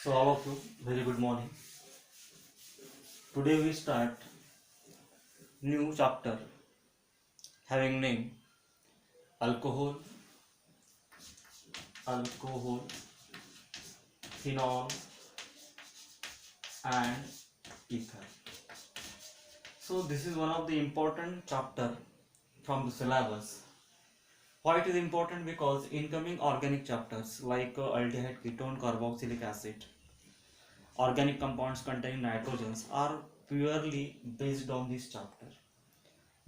So all of you, very good morning. Today we start new chapter having name alcohol, alcohol, phenol and ether. So this is one of the important chapter from the syllabus. Why it is important? Because incoming organic chapters like aldehyde, ketone, carboxylic acid, organic compounds containing nitrogens are purely based on this chapter.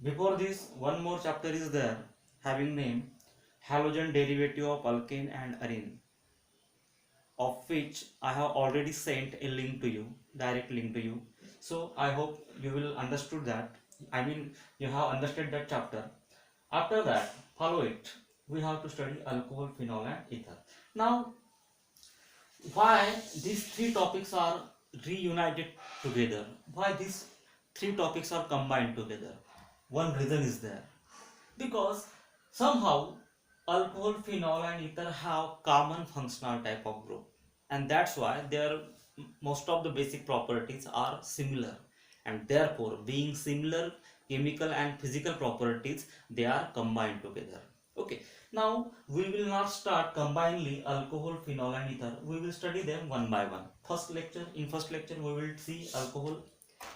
Before this, one more chapter is there having name halogen derivative of alkane and arene, of which I have already sent a link to you, direct link to you. So I hope you will understood that. I mean, you have understood that chapter. After that, follow it. We have to study alcohol, phenol, and ether. Now, why these three topics are reunited together? Why these three topics are combined together? One reason is there. Because somehow alcohol, phenol and ether have common functional type of group, and that's why their most of the basic properties are similar, and therefore being similar chemical and physical properties, they are combined together. Okay, now we will not start combinedly alcohol, phenol and ether. We will study them one by one. First lecture we will see alcohol.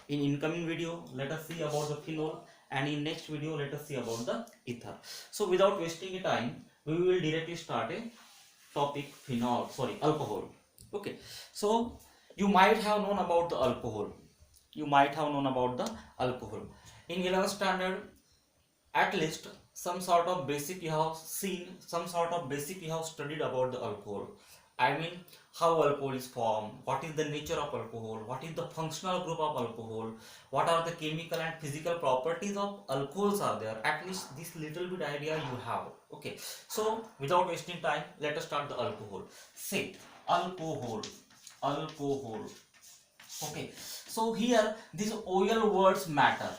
In incoming video let us see about the phenol, and in next video let us see about the ether. So without wasting time, we will directly start a topic alcohol. Okay, so you might have known about the alcohol. In 11th standard, at least some sort of basic you have seen, some sort of basic you have studied about the alcohol. I mean, how alcohol is formed, what is the nature of alcohol, what is the functional group of alcohol, what are the chemical and physical properties of alcohols are there. At least this little bit idea you have. Okay, so without wasting time, let us start the alcohol. Say alcohol. Okay, so here these oil words matter.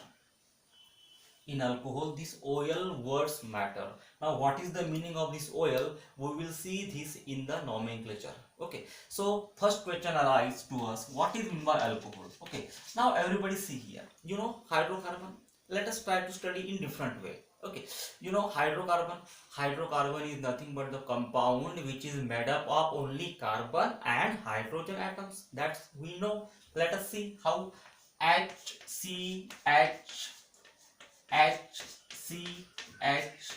In alcohol, these oil words matter. Now what is the meaning of this oil? We will see this in the nomenclature. Okay, so first question arises to us, what is meant by alcohol? Okay, now everybody see here, you know hydrocarbon. Let us try to study in different way. Okay, you know hydrocarbon is nothing but the compound which is made up of only carbon and hydrogen atoms. That's we know. Let us see how. HCH, H, C, H,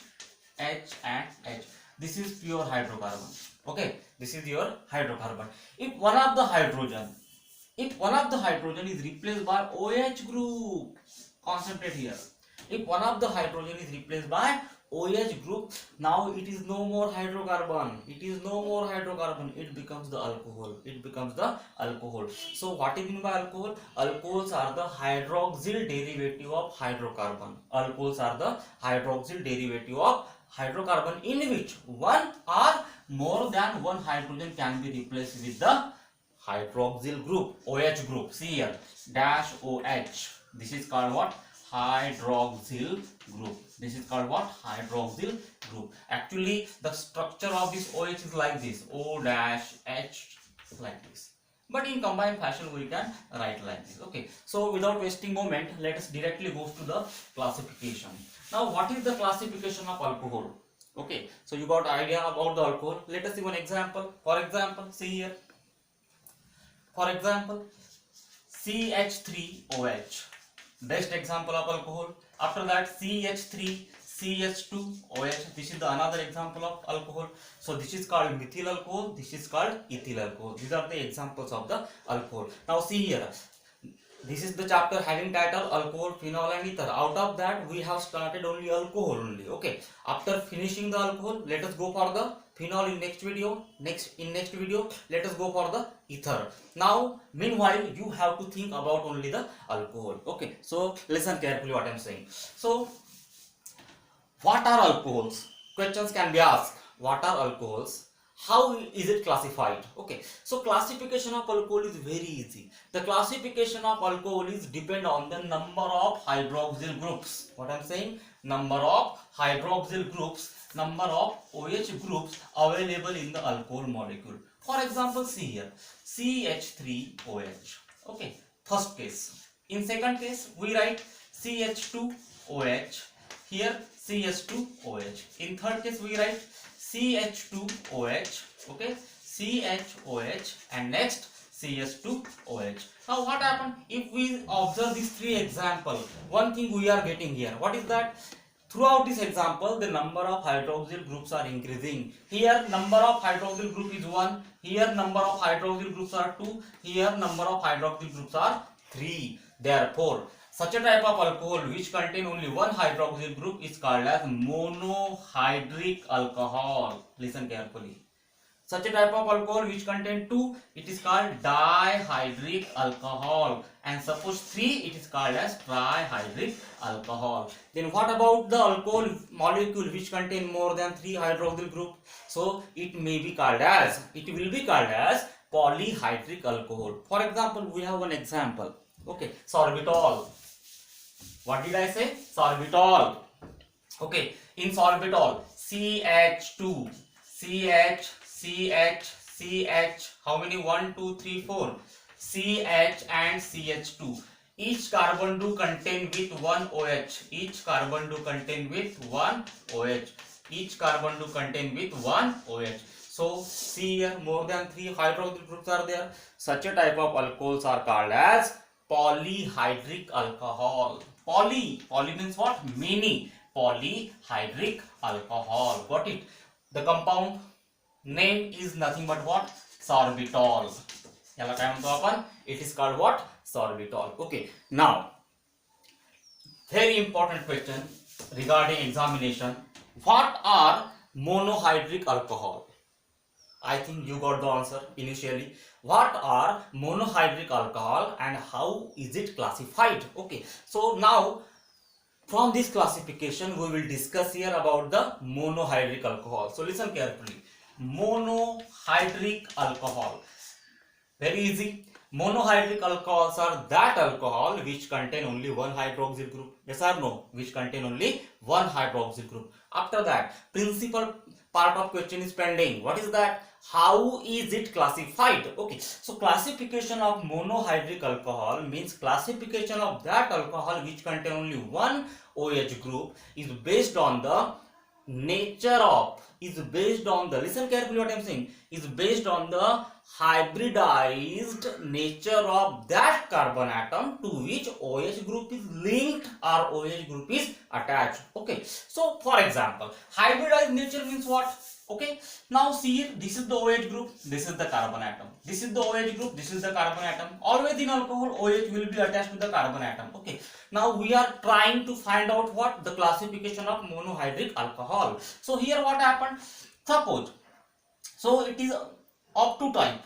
H and H. This is pure hydrocarbon. Okay, this is your hydrocarbon. If one of the hydrogen is replaced by OH group, concentrate here. If one of the hydrogen is replaced by OH group, now it is no more hydrocarbon. It becomes the alcohol. So what is meant by alcohol? Alcohols are the hydroxyl derivative of hydrocarbon. In which one or more than one hydrogen can be replaced with the hydroxyl group, OH group. See here, dash OH. This is called what? Hydroxyl group. Actually, the structure of this OH is like this, O dash H, like this. But in combined fashion, we can write like this. Okay. So without wasting moment, let us directly go to the classification. Now, what is the classification of alcohol? Okay. So you got idea about the alcohol. Let us see one example. For example, see here. For example, CH3OH. Best example of alcohol. After that, CH3, CH2OH. This is the another example of alcohol. So this is called methyl alcohol. This is called ethyl alcohol. These are the examples of the alcohol. Now see here. This is the chapter having title alcohol, phenol and ether. Out of that, we have started only alcohol only. Okay. After finishing the alcohol, let us go for the phenol in next video. In next video, let us go for the ether. Now, meanwhile, you have to think about only the alcohol. Okay. So listen carefully what I am saying. So, what are alcohols? Questions can be asked. What are alcohols? How is it classified? Okay, so classification of alcohol is very easy. The classification of alcohol is depend on the number of hydroxyl groups. What I'm saying? Number of hydroxyl groups, number of OH groups available in the alcohol molecule. For example, see here, CH3OH. Okay, first case. In second case, we write CH2OH. Here, CH2OH. In third case, we write CH2OH. Okay, CHOH, and next CH2OH. Now, what happened if we observe these three examples? One thing we are getting here. What is that? Throughout this example, the number of hydroxyl groups are increasing. Here, number of hydroxyl group is 1. Here, number of hydroxyl groups are 2. Here, number of hydroxyl groups are 3. Therefore, such a type of alcohol which contain only one hydroxyl group is called as monohydric alcohol. Listen carefully. Such a type of alcohol which contain 2, it is called dihydric alcohol, and suppose 3, it is called as trihydric alcohol. Then what about the alcohol molecule which contain more than 3 hydroxyl group? So it will be called as polyhydric alcohol. For example, we have one example. Okay, sorbitol. What did I say? Sorbitol. Okay, in sorbitol, CH2, CH, how many? 1, 2, 3, 4. CH and CH2. Each carbon do contain with one OH. Each carbon do contain with one OH. Each carbon do contain with one OH. So, see here, more than 3 hydroxyl groups are there. Such a type of alcohols are called as polyhydric alcohol. Poly means what? Many. Polyhydric alcohol. Got it? The compound name is nothing but what? Sorbitol. याला काय म्हणतो आपण? It is called what? Sorbitol. Okay. Now, very important question regarding examination. What are monohydric alcohol? I think you got the answer initially. What are monohydric alcohol and how is it classified? Okay. So now, from this classification, we will discuss here about the monohydric alcohol. So listen carefully. Monohydric alcohol. Very easy. Monohydric alcohols are that alcohol which contain only one hydroxyl group. Yes or no? Which contain only one hydroxyl group. After that, principal part of question is pending. What is that? How is it classified? Okay, so classification of monohydric alcohol means classification of that alcohol which contain only one OH group is based on the nature of, listen carefully what I am saying, is based on the hybridized nature of that carbon atom to which OH group is linked or OH group is attached. Okay, so for example, hybridized nature means what? Okay, now see here, this is the OH group, this is the carbon atom. This is the OH group, this is the carbon atom. Always in alcohol, OH will be attached to the carbon atom. Okay, now we are trying to find out what? The classification of monohydric alcohol. So here what happened? Suppose, so it is of two type.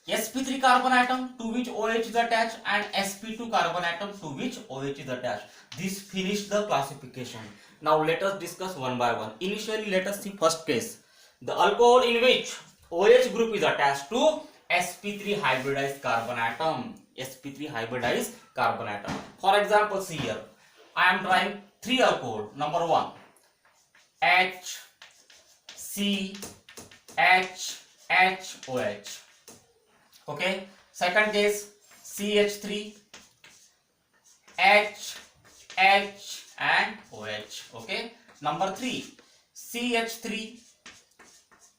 sp3 carbon atom to which OH is attached and sp2 carbon atom to which OH is attached. This finished the classification. Now let us discuss one by one. Initially let us see first case. The alcohol in which OH group is attached to sp3 hybridized carbon atom. sp3 hybridized carbon atom. For example, see here. I am trying 3 alcohol. Number 1. H, C, H, H, OH. Okay. Second case, CH3, H, H and OH. Okay. Number 3, CH3.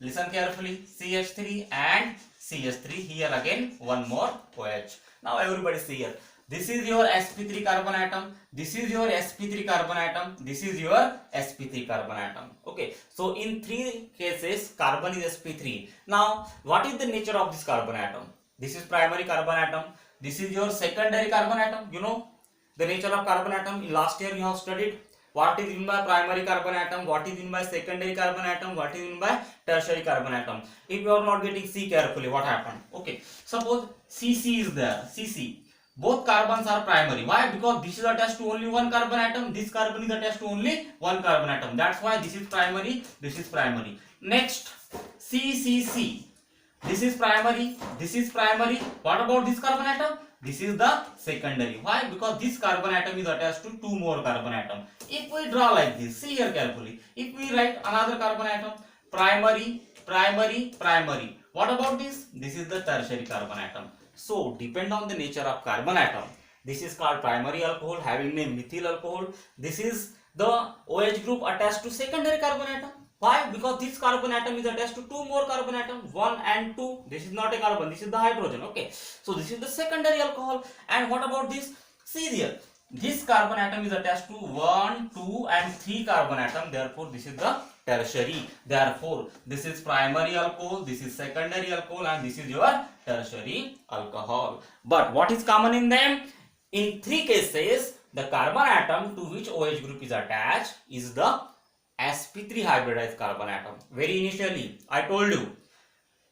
Listen carefully. CH3 and CH3. Here again one more OH. Now everybody see here. This is your sp3 carbon atom. This is your sp3 carbon atom. This is your sp3 carbon atom. Okay. So in 3 cases, carbon is sp3. Now, what is the nature of this carbon atom? This is primary carbon atom. This is your secondary carbon atom. You know the nature of carbon atom. In last year you have studied what is in by primary carbon atom, what is in by secondary carbon atom, what is in by tertiary carbon atom. If you are not getting C carefully, what happened? Okay. Suppose Cc is there. Cc. Both carbons are primary. Why? Because this is attached to only one carbon atom. This carbon is attached to only one carbon atom. That's why this is primary. This is primary. Next, CCC. This is primary. This is primary. What about this carbon atom? This is the secondary. Why? Because this carbon atom is attached to 2 more carbon atom. If we draw like this, see here carefully. If we write another carbon atom, primary, primary, primary. What about this? This is the tertiary carbon atom. So depend on the nature of carbon atom. This is called primary alcohol having name methyl alcohol. This is the OH group attached to secondary carbon atom. Why? Because this carbon atom is attached to two more carbon atoms, 1 and 2. This is not a carbon, this is the hydrogen. Okay, so this is the secondary alcohol. And what about this? See here, this carbon atom is attached to 1, 2 and 3 carbon atom. Therefore, this is the tertiary. Therefore, this is primary alcohol, this is secondary alcohol, and this is your tertiary alcohol. But what is common in them? In three cases, the carbon atom to which OH group is attached is the sp3 hybridized carbon atom. Very initially, I told you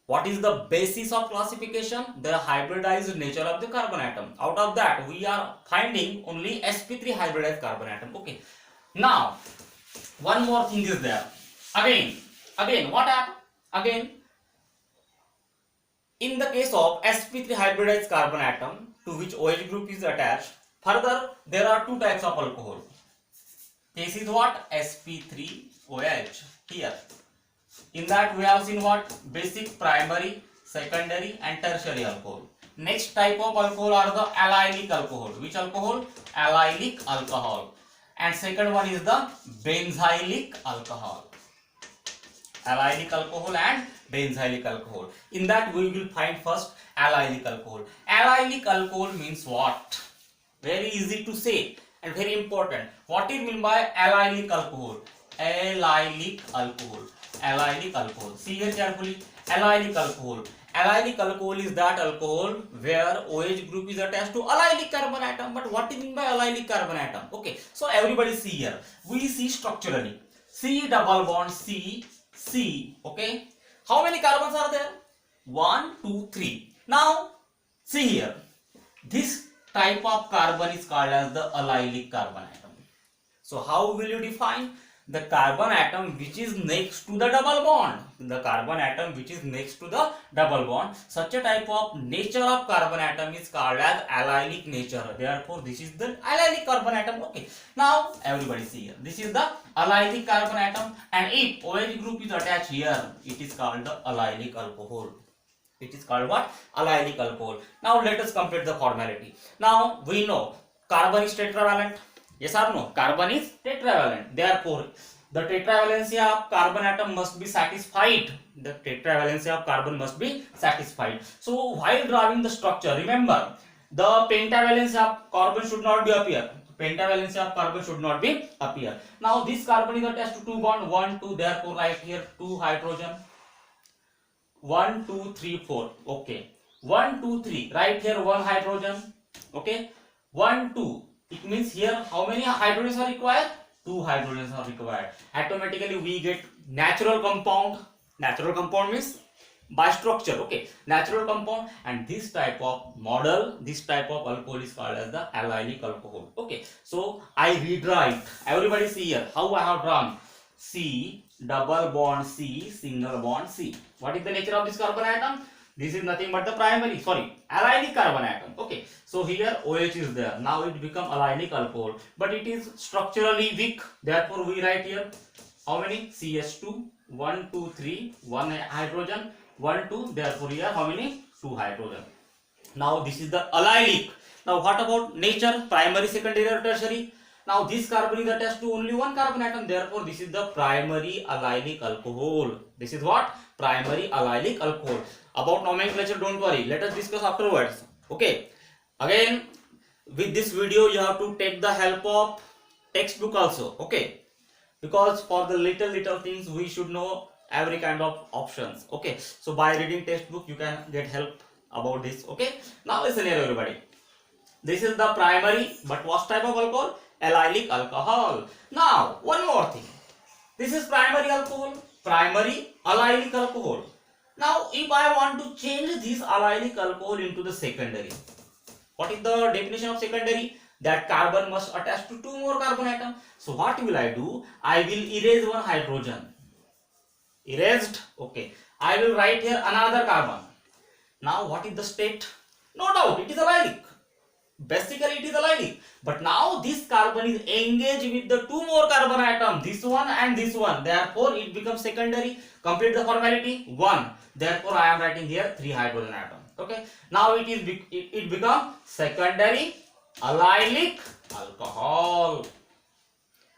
what is the basis of classification? The hybridized nature of the carbon atom. Out of that, we are finding only sp3 hybridized carbon atom. Okay. Now, one more thing is there. Again, what happened? Again, in the case of sp3 hybridized carbon atom to which OH group is attached, further there are two types of alcohol. This is what? sp3OH here. In that we have seen what? Basic, primary, secondary and tertiary alcohol. Next type of alcohol are the allylic alcohol. Which alcohol? Allylic alcohol. And second one is the benzylic alcohol. Allylic alcohol and benzylic alcohol. In that we will find first allylic alcohol. Allylic alcohol means what? Very easy to say and very important. What is meant by allylic alcohol? Allylic alcohol. Allylic alcohol. See here carefully. Allylic alcohol. Allylic alcohol is that alcohol where OH group is attached to allylic carbon atom. But what is meant by allylic carbon atom? Okay. So everybody see here. We see structurally. C double bond C. Okay. How many carbons are there? 1, 2, 3. Now see here. This type of carbon is called as the allylic carbon atom. So how will you define? The carbon atom which is next to the double bond. The carbon atom which is next to the double bond. Such a type of nature of carbon atom is called as allylic nature. Therefore, this is the allylic carbon atom. Okay. Now, everybody see here. This is the allylic carbon atom. And if OH group is attached here, it is called the allylic alcohol. It is called what? Allylic alcohol. Now, let us complete the formality. Now, we know carbon is tetravalent. Yes or no? Carbon is tetravalent. Therefore, the tetravalency of carbon atom must be satisfied. The tetravalency of carbon must be satisfied. So, while drawing the structure, remember the pentavalency of carbon should not be appear. Pentavalency of carbon should not be appear. Now, this carbon is attached to two bonds, 1, 2. Therefore, right here 2 hydrogen. 1, 2, 3, 4. Okay. 1, 2, 3. Right here 1 hydrogen. Okay. 1, 2. It means here how many hydrogens are required? 2 hydrogens are required. Automatically we get natural compound. Natural compound means by structure. Okay. Natural compound, and this type of model, this type of alcohol is called as the allylic alcohol. Okay. So I redraw it. Everybody see here how I have drawn. C double bond C single bond C. What is the nature of this carbon atom? This is nothing but the allylic carbon atom. Okay. So here OH is there. Now it become allylic alcohol. But it is structurally weak. Therefore we write here how many? CH2. 1, 2, 3. 1 hydrogen. 1, 2. Therefore here how many? 2 hydrogen. Now this is the allylic. Now what about nature? Primary, secondary or tertiary? Now this carbon is attached to only one carbon atom. Therefore this is the primary allylic alcohol. This is what? Primary allylic alcohol. About nomenclature, don't worry. Let us discuss afterwards. Okay. Again, with this video, you have to take the help of textbook also. Okay. Because for the little things, we should know every kind of options. Okay. So by reading textbook, you can get help about this. Okay. Now listen here, everybody. This is the primary, but what type of alcohol? Allylic alcohol. Now, one more thing. This is primary alcohol. Primary allylic alcohol. Now, if I want to change this allylic alcohol into the secondary, what is the definition of secondary? That carbon must attach to 2 more carbon atoms. So, what will I do? I will erase 1 hydrogen. Erased. Okay. I will write here another carbon. Now, what is the state? No doubt, it is allylic. basically it is allylic, but now this carbon is engaged with the two more carbon atom, this one and this one, therefore it becomes secondary. Complete the formality. 1, therefore I am writing here 3 hydrogen atom. Okay, now it become secondary allylic alcohol.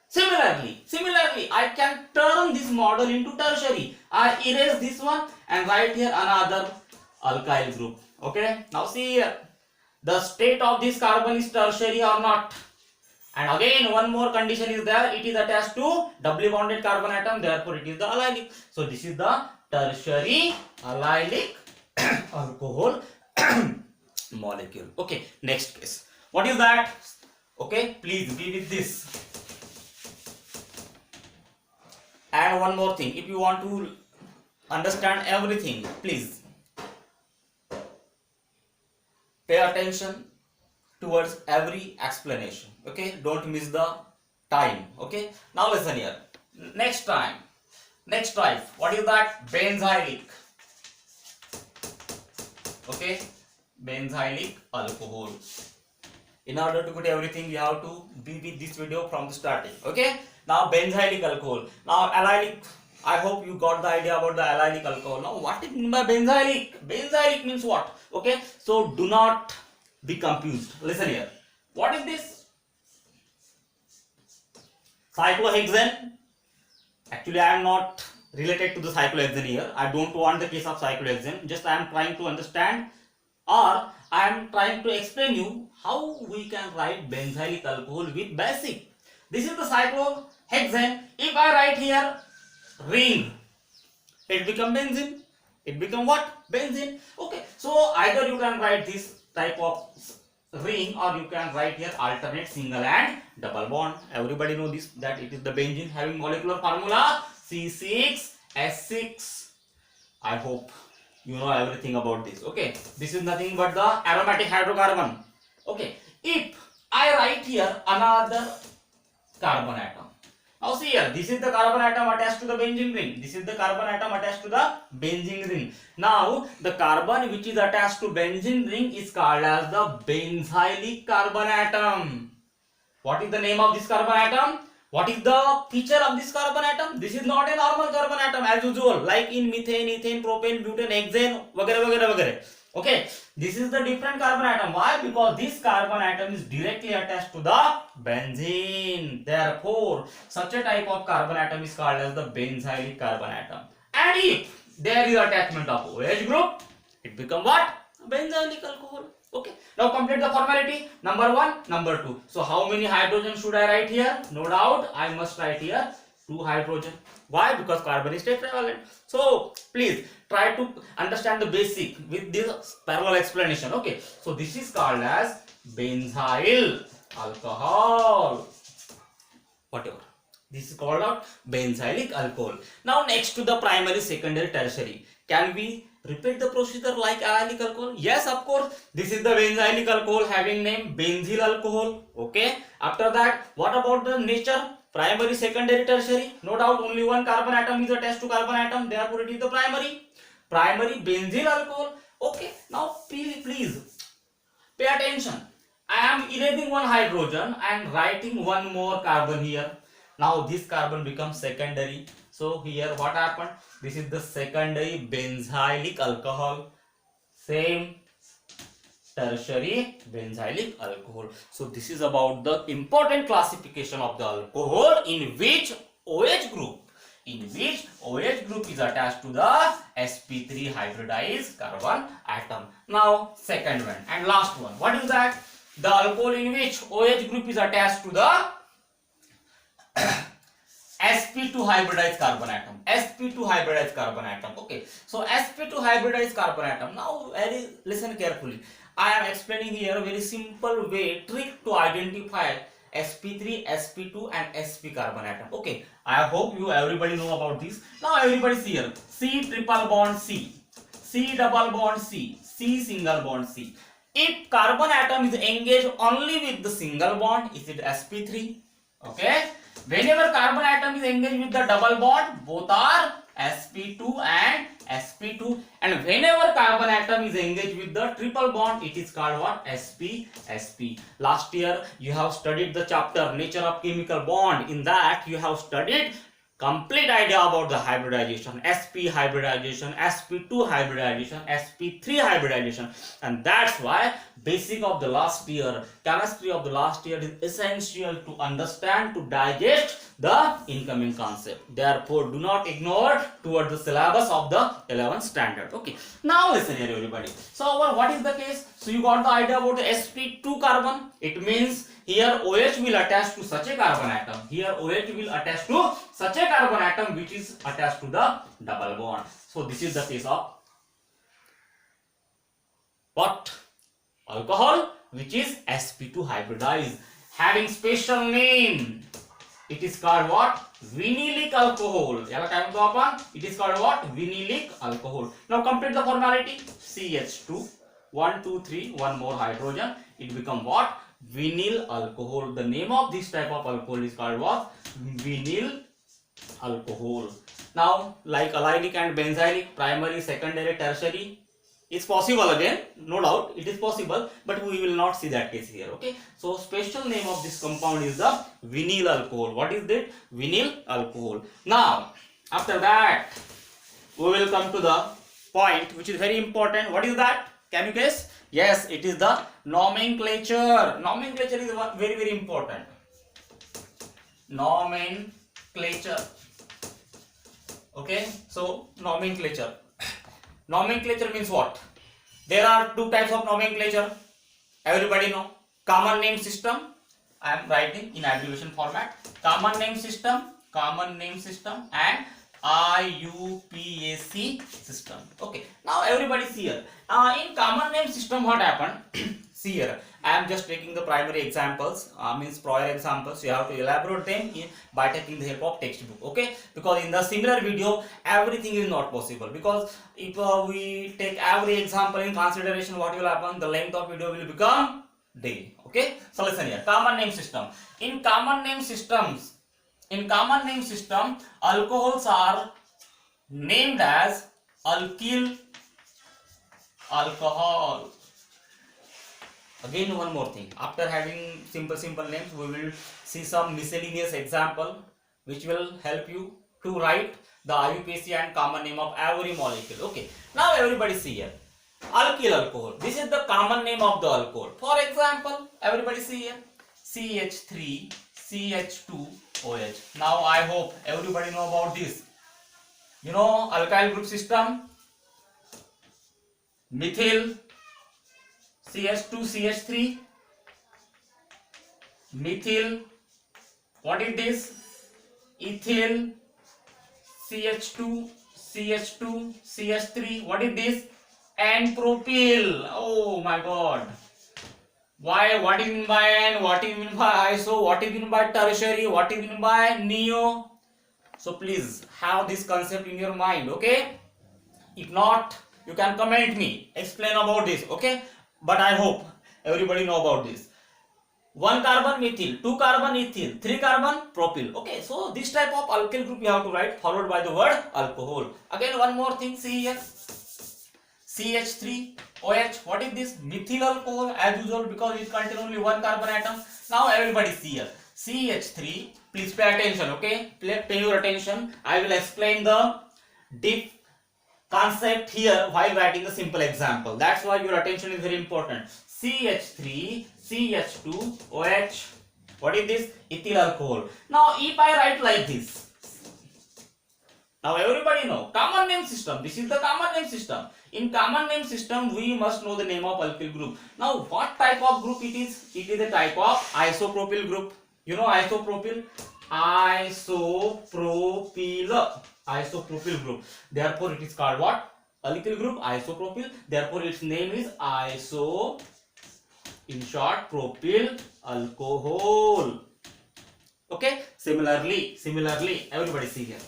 Similarly, I can turn this model into tertiary. I erase this one and write here another alkyl group. Okay, now see here, the state of this carbon is tertiary or not. And again, one more condition is there, it is attached to doubly bonded carbon atom, therefore it is the allylic. So this is the tertiary allylic alcohol molecule. Okay, next case. What is that? Okay, please be with this. And one more thing, if you want to understand everything, please pay attention towards every explanation. Okay, don't miss the time. Okay, now listen here. Next type, what is that? Benzylic. Okay, benzylic alcohol. In order to get everything, we have to be with this video from the starting. Okay, now benzylic alcohol. Now allylic, I hope you got the idea about the allylic alcohol. Now what is mean by benzylic? Benzylic means what? Okay, so do not be confused. Listen here. What is this? Cyclohexane. Actually, I am not related to the cyclohexane here. I don't want the case of cyclohexane. Just I am trying to understand, or I am trying to explain you how we can write benzylic alcohol with basic. This is the cyclohexane. If I write here ring, it become benzene. It become what? Benzene. Okay, so either you can write this type of ring, or you can write here alternate single and double bond. Everybody know this, that it is the benzene having molecular formula C6H6. I hope you know everything about this. Okay, this is nothing but the aromatic hydrocarbon. Okay, if I write here another carbon atom, now see here, this is the carbon atom attached to the benzene ring. This is the carbon atom attached to the benzene ring. Now the carbon which is attached to benzene ring is called as the benzylic carbon atom. What is the name of this carbon atom? What is the feature of this carbon atom? This is not a normal carbon atom as usual, like in methane, ethane, propane, butane, hexane, वगैरह वगैरह वगैरह. Okay, this is the different carbon atom. Why? Because this carbon atom is directly attached to the benzene. Therefore, such a type of carbon atom is called as the benzylic carbon atom. And if there is attachment of OH group, it becomes what? Benzylic alcohol. Okay, now complete the formality. Number 1, number 2. So how many hydrogen should I write here? No doubt I must write here 2 hydrogen. Why? Because carbon is tetravalent. So please try to understand the basic with this parallel explanation. Okay, so this is called as benzyl alcohol. Whatever. This is called out benzylic alcohol. Now next to the primary, secondary, tertiary. Can we repeat the procedure like allylic alcohol? Yes, of course. This is the benzylic alcohol having name benzyl alcohol. Okay. After that, what about the nature? Primary, secondary, tertiary. No doubt only one carbon atom is attached to carbon atom. Therefore, it is the primary. Primary benzyl alcohol. Okay. Now please pay attention. I am erasing one hydrogen and writing one more carbon here. Now this carbon becomes secondary. So here what happened? This is the secondary benzylic alcohol. Same tertiary benzylic alcohol. So this is about the important classification of the alcohol in which OH group is attached to the sp3 hybridized carbon atom. Now second one and last one. What is that? The alcohol in which OH group is attached to the sp2 hybridized carbon atom. sp2 hybridized carbon atom. Okay, so sp2 hybridized carbon atom. Now listen carefully. I am explaining here a very simple way, trick to identify sp3, sp2 and sp carbon atom. Okay, I hope you everybody know about this. Now everybody see here, C triple bond C, C double bond C, C single bond C. If carbon atom is engaged only with the single bond, is it sp3? Okay, Whenever carbon atom is engaged with the double bond, both are sp2 and sp2, and whenever carbon atom is engaged with the triple bond, it is called what? sp. Last year you have studied the chapter nature of chemical bond. In that you have studied complete idea about the hybridization, sp hybridization, sp2 hybridization, sp3 hybridization, and that's why basic of the last year, chemistry of the last year is essential to understand, to digest the incoming concept. Therefore do not ignore towards the syllabus of the 11th standard. Okay, now listen here everybody. So what is the case? So you got the idea about the sp2 carbon. It means here OH will attach to such a carbon atom. Here OH will attach to such a carbon atom which is attached to the double bond. So this is the case of what? Alcohol which is sp2 hybridized, having special name. It is called what? Vinylic alcohol. It is called what? Vinylic alcohol. Now complete the formality. CH2, 1, 2, 3, one more hydrogen. It become what? Vinyl alcohol. The name of this type of alcohol is called what? Vinyl alcohol. Now like allylic and benzylic, primary, secondary, tertiary, it's possible again, no doubt it is possible, but we will not see that case here. Okay, so special name of this compound is the vinyl alcohol. What is that? Vinyl alcohol. Now after that we will come to the point which is very important. What is that? Can you guess? Yes, it is the nomenclature. Nomenclature is very very important. Nomenclature. Okay, so nomenclature. Nomenclature means what? There are two types of nomenclature. Everybody know. Common name system. I am writing in abbreviation format. Common name system, and IUPAC system. Okay. Now everybody see here. In common name system, what happened? See here. I am just taking the primary examples, means prior examples. You have to elaborate them by taking the help of textbook. Okay, because in the similar video everything is not possible, because if we take every example in consideration, what will happen? The length of video will become day. Okay, so listen here. Common name system. In common name system, alcohols are named as alkyl alcohol. Again one more thing, after having simple names, we will see some miscellaneous example which will help you to write the IUPAC and common name of every molecule. Okay, now everybody see here. Alkyl alcohol, this is the common name of the alcohol. For example, everybody see here, CH3 CH2 OH. Now I hope everybody know about this. You know alkyl group system, methyl CH2 CH3, methyl, what is this? Ethyl CH2 CH2 CH3, what is this? And propyl. Oh my god, why? What is mean by N, what is mean by iso, what is mean by tertiary, what is mean by neo? So please have this concept in your mind. Okay, if not you can comment me, explain about this. Okay, but I hope everybody know about this. 1 carbon methyl, 2 carbon ethyl, 3 carbon propyl. Okay, so this type of alkyl group you have to write followed by the word alcohol. Again one more thing, see here, CH3 OH. What is this? Methyl alcohol as usual, because it contains only 1 carbon atom. Now everybody see here, CH3, please pay attention. Okay, pay your attention. I will explain the deep concept here while writing the simple example. That's why your attention is very important. CH3 CH2 OH. What is this? Ethyl alcohol. Now if I write like this, now everybody know common name system. This is the common name system. In common name system we must know the name of alkyl group. Now what type of group it is? It is a type of isopropyl group. You know isopropyl? Isopropyl group. Therefore it is called what? Alkyl group, isopropyl. Therefore its name is iso, in short, propyl alcohol. Okay, similarly everybody see here.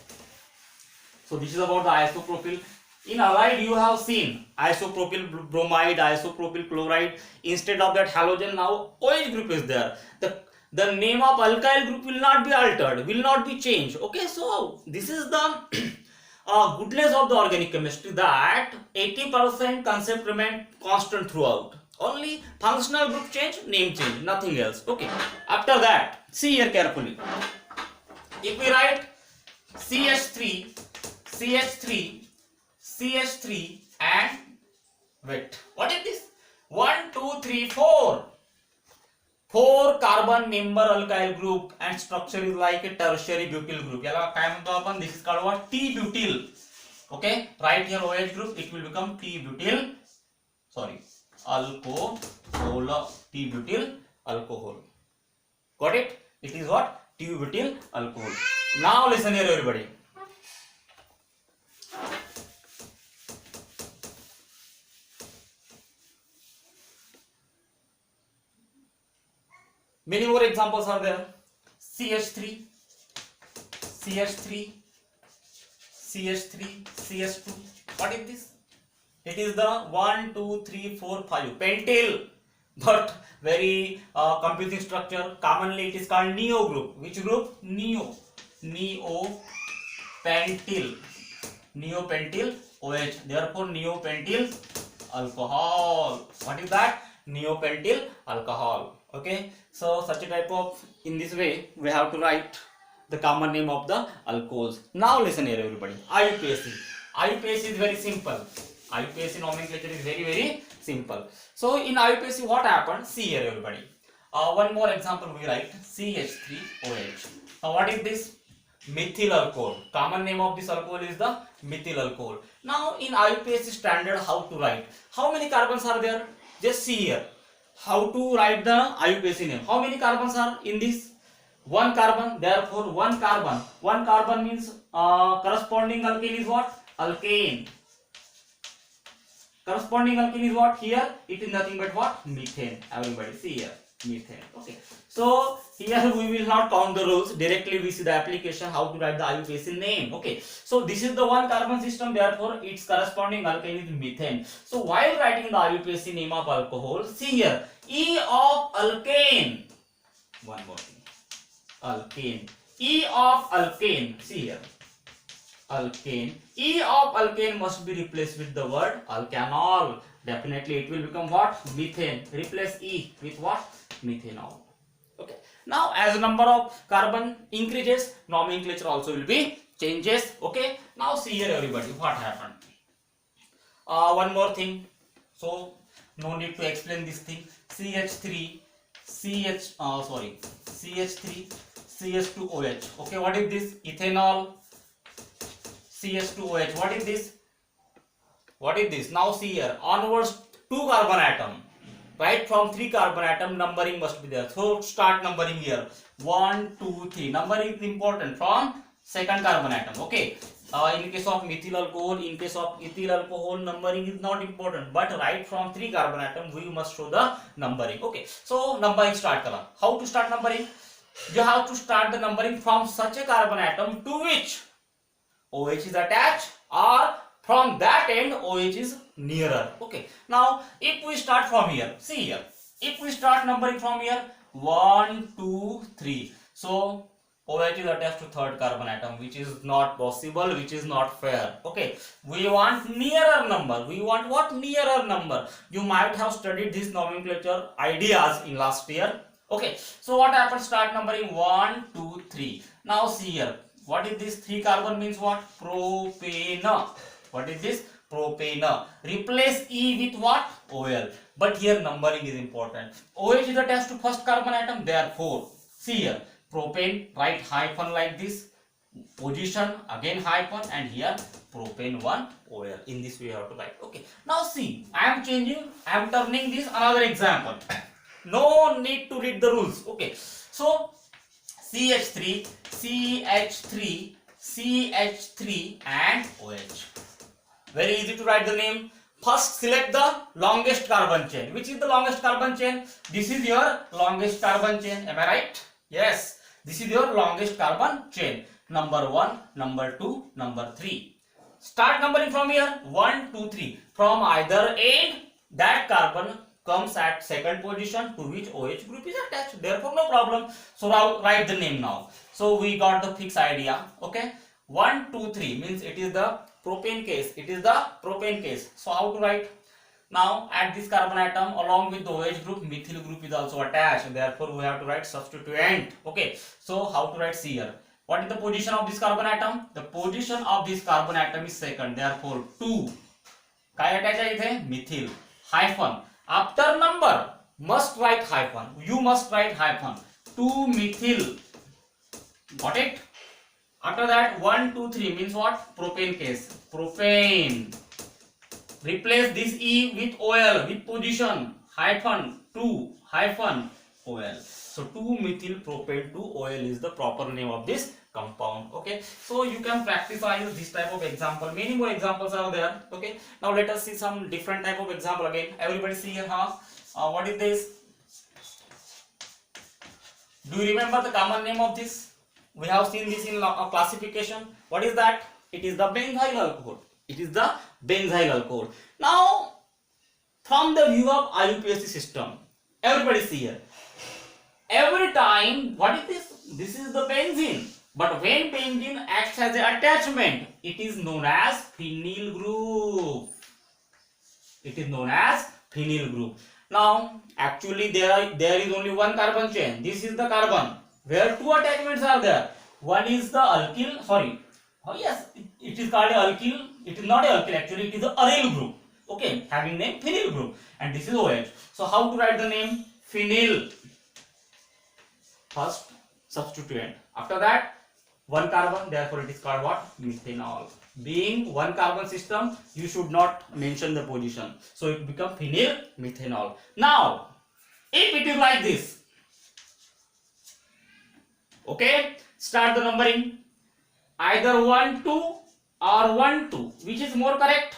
So this is about the isopropyl. In allied you have seen isopropyl bromide, isopropyl chloride. Instead of that halogen, now OH group is there. The the name of alkyl group will not be altered, will not be changed. Okay, so this is the goodness of the organic chemistry, that 80% concept remain constant throughout. Only functional group change, name change, nothing else. Okay, after that, see here carefully. If we write CH3, CH3, CH3 and wait, what is this? 1, 2, 3, 4. 4 carbon member alkyl group and structure is like a tertiary butyl group. याला काय म्हणतो आपण? This is called what? T-butyl. Okay, write here OH group, it will become T-butyl. Sorry, alcohol. T-butyl alcohol. Got it? It is what? T-butyl alcohol. Now listen here, everybody. Many more examples are there. CH3, CH3, CH3, CH2. What is this? It is the 1, 2, 3, 4, 5 pentyl, but very confusing structure. Commonly it is called neo group. Which group? Neo. Neopentyl. Neopentyl OH. Therefore neopentyl alcohol. What is that? Neopentyl alcohol. Okay, so such a type of, in this way we have to write the common name of the alcohols. Now listen here, everybody. IUPAC. IUPAC is very simple. IUPAC nomenclature is very simple. So in IUPAC what happened? See here, everybody. One more example we write CH3OH. Now what is this? Methyl alcohol. Common name of this alcohol is the methyl alcohol. Now in IUPAC standard, how to write? How many carbons are there? Just see here. How to write the IUPAC name? How many carbons are in this? 1 carbon. Therefore 1 carbon. 1 carbon means corresponding alkane is what? Alkane. Corresponding alkane is what? Here it is nothing but what? Methane. Everybody see here. Methane. Okay. So here we will not count the rules. Directly we see the application, how to write the IUPAC name. Okay. So this is the 1 carbon system. Therefore its corresponding alkane is methane. So while writing the IUPAC name of alcohol, see here, E of alkane. One more thing. Alkane. E of alkane. See here. Alkane. E of alkane must be replaced with the word alkanol. Definitely it will become what? Methane. Replace E with what? Methanol. Okay. Now as number of carbon increases, nomenclature also will be changes. Okay. Now see here, everybody, what happened. One more thing. So no need to explain this thing. CH3, CH3, CH2OH. Okay, what is this? Ethanol. CH2OH. What is this? What is this? Now see here. Onwards 2 carbon atom. Right from 3 carbon atom, numbering must be there. So start numbering here. 1, 2, 3. Numbering is important from 2nd carbon atom. Okay. In case of methyl alcohol, in case of ethyl alcohol, numbering is not important. But right from 3 carbon atom, we must show the numbering. Okay. So numbering start kara. How to start numbering? You have to start the numbering from such a carbon atom to which OH is attached, or from that end OH is nearer. Okay. Now if we start from here, see here. If we start numbering from here, 1, 2, 3. So OH is attached to 3rd carbon atom, which is not possible, which is not fair. Okay. We want nearer number. We want what? Nearer number. You might have studied this nomenclature ideas in last year. Okay. So what happens? Start numbering 1, 2, 3. Now see here. What is this? 3 carbon means what? Propane. What is this? Propane. Replace E with what? OL. But here numbering is important. OH is attached to 1st carbon atom. Therefore, see here. Propane, write hyphen like this. Position, again hyphen, and here propane 1 OL. In this way you have to write. Okay. Now see, I am changing, I am turning this another example. No need to read the rules. Okay. So CH3, CH3, CH3 and OH. Very easy to write the name. First select the longest carbon chain. Which is the longest carbon chain? This is your longest carbon chain. Am I right? Yes. This is your longest carbon chain. Number 1, number 2, number 3. Start numbering from here. 1, 2, 3. From either end, that carbon comes at second position to which OH group is attached. Therefore, no problem. So now write the name now. So we got the fixed idea. Okay, 1, 2, 3 means it is the propane case. It is the propane case. So how to write? Now at this carbon atom along with the OH group, methyl group is also attached. Therefore, we have to write substituent. Okay, so how to write C here? What is the position of this carbon atom? The position of this carbon atom is second. Therefore, 2. काय attach आहे इथे? Methyl. Hyphen. After number, must write hyphen. You must write hyphen. 2 methyl. Got it? After that, 1, 2, 3 means what? Propane case. Propane. Replace this E with OL with position hyphen 2 hyphen OL. So 2 methyl propane 2 OL is the proper name of this compound. Okay, so you can practice this type of example. Many more examples are there. Okay, now let us see some different type of example again. Everybody see here, huh? What is this? Do you remember the common name of this? We have seen this in classification. What is that? It is the benzyl alcohol. It is the benzyl alcohol. Now, from the view of IUPAC system, everybody see here. Every time, what is this? This is the benzene. But when benzene acts as an attachment, it is known as phenyl group. It is known as phenyl group. Now, actually, there is only one carbon chain. This is the carbon where 2 attachments are there. One is the alkyl. Sorry. Oh yes, it is called a alkyl. It is not a alkyl actually. It is the aryl group. Okay, having name phenyl group, and this is OH. So how to write the name? Phenyl. First substituent. After that, one carbon. Therefore, it is called what? Methanol. Being one carbon system, you should not mention the position. So it becomes phenyl methanol. Now, if it is like this, okay, start the numbering. Either 1, 2 or 1, 2. Which is more correct?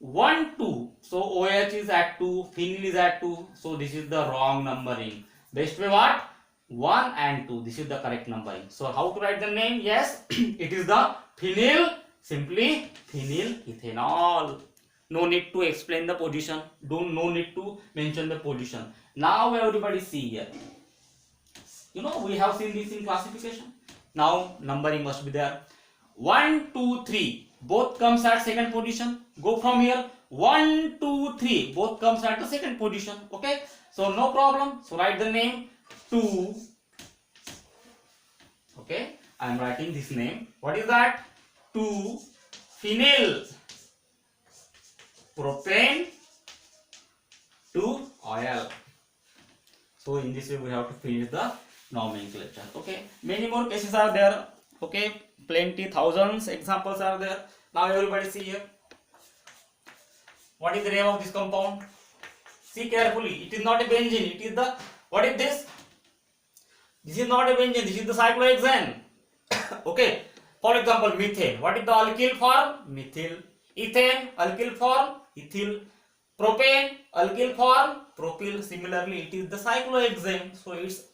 1, 2. So OH is at 2, phenyl is at 2. So this is the wrong numbering. Best way what? 1 and 2. This is the correct numbering. So how to write the name? Yes, it is the phenyl. Simply phenyl ethanol. No need to explain the position. No need to mention the position. Now everybody see here. You know, we have seen this in classification. Now numbering must be there. 1, 2, 3. Both comes at second position. Go from here. 1, 2, 3. Both comes at the second position. Okay. So no problem. So write the name 2. Okay. I am writing this name. What is that? 2 phenyl propane 2 oil. So in this way we have to finish the nomenclature. Okay, many more cases are there. Okay, plenty, thousands examples are there. Now everybody see here. What is the name of this compound? See carefully. It is not a benzene. It is the, what is this? This is not a benzene. This is the cyclohexane. Okay. For example, methane. What is the alkyl form? Methyl. Ethane, alkyl form? Ethyl. Propane, alkyl form? Propyl. Similarly, it is the cyclohexane. So its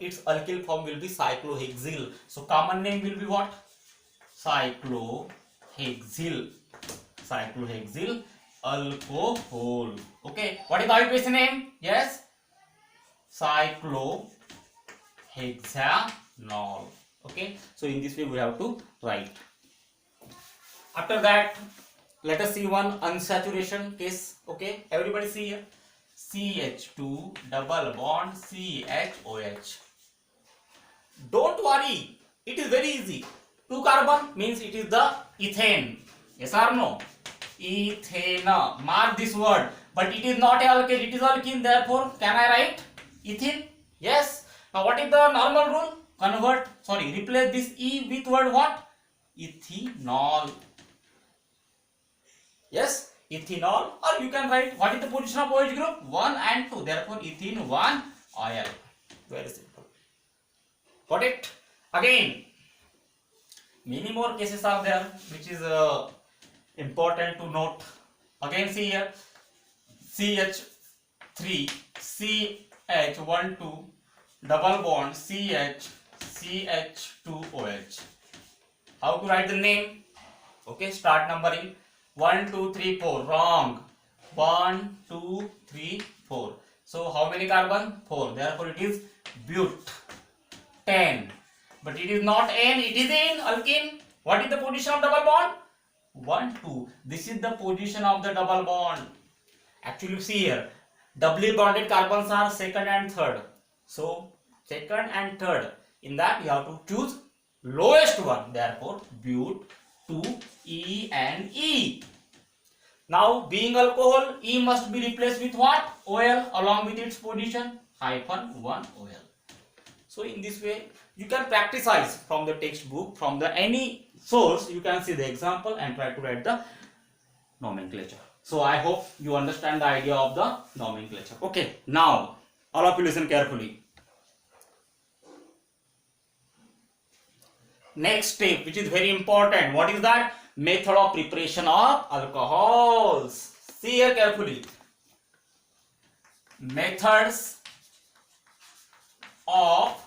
its alkyl form will be cyclohexyl. So common name will be what? Cyclohexyl. Cyclohexyl alcohol. Okay. What is the IUPAC name? Yes. Cyclohexanol. Okay, so in this way we have to write. After that, let us see one unsaturation case. Okay, everybody see here. CH2 double bond CHOH. Don't worry, it is very easy. 2 carbon means it is the ethane. Yes or no? Ethane. Mark this word. But it is not alkane, it is alkene. Therefore, can I write ethene? Yes. Now what is the normal rule? Replace this E with word what? Ethanol. Yes, ethanol, or you can write what is the position of OH group? 1 and 2. Therefore, ethene 1 oil. Very simple. Got it? Again, many more cases are there which is important to note. Again, see here. CH3 CH12 double bond CH2OH. How to write the name? Okay, start numbering. 1, 2, 3, 4. Wrong. 1, 2, 3, 4. So how many carbon? 4. Therefore it is but-10. But it is not N, it is in alkene. What is the position of double bond? 1, 2. This is the position of the double bond. Actually, see here, doubly bonded carbons are second and third. So second and third. In that you have to choose lowest one. Therefore, but 2 E and E. Now, being alcohol, E must be replaced with what? OL along with its position -1 OL. So in this way, you can practice from the textbook, from the any source. You can see the example and try to write the nomenclature. So I hope you understand the idea of the nomenclature. Okay, now all of you listen carefully. Next step, which is very important. What is that? Method of preparation of alcohols. See here carefully. Methods of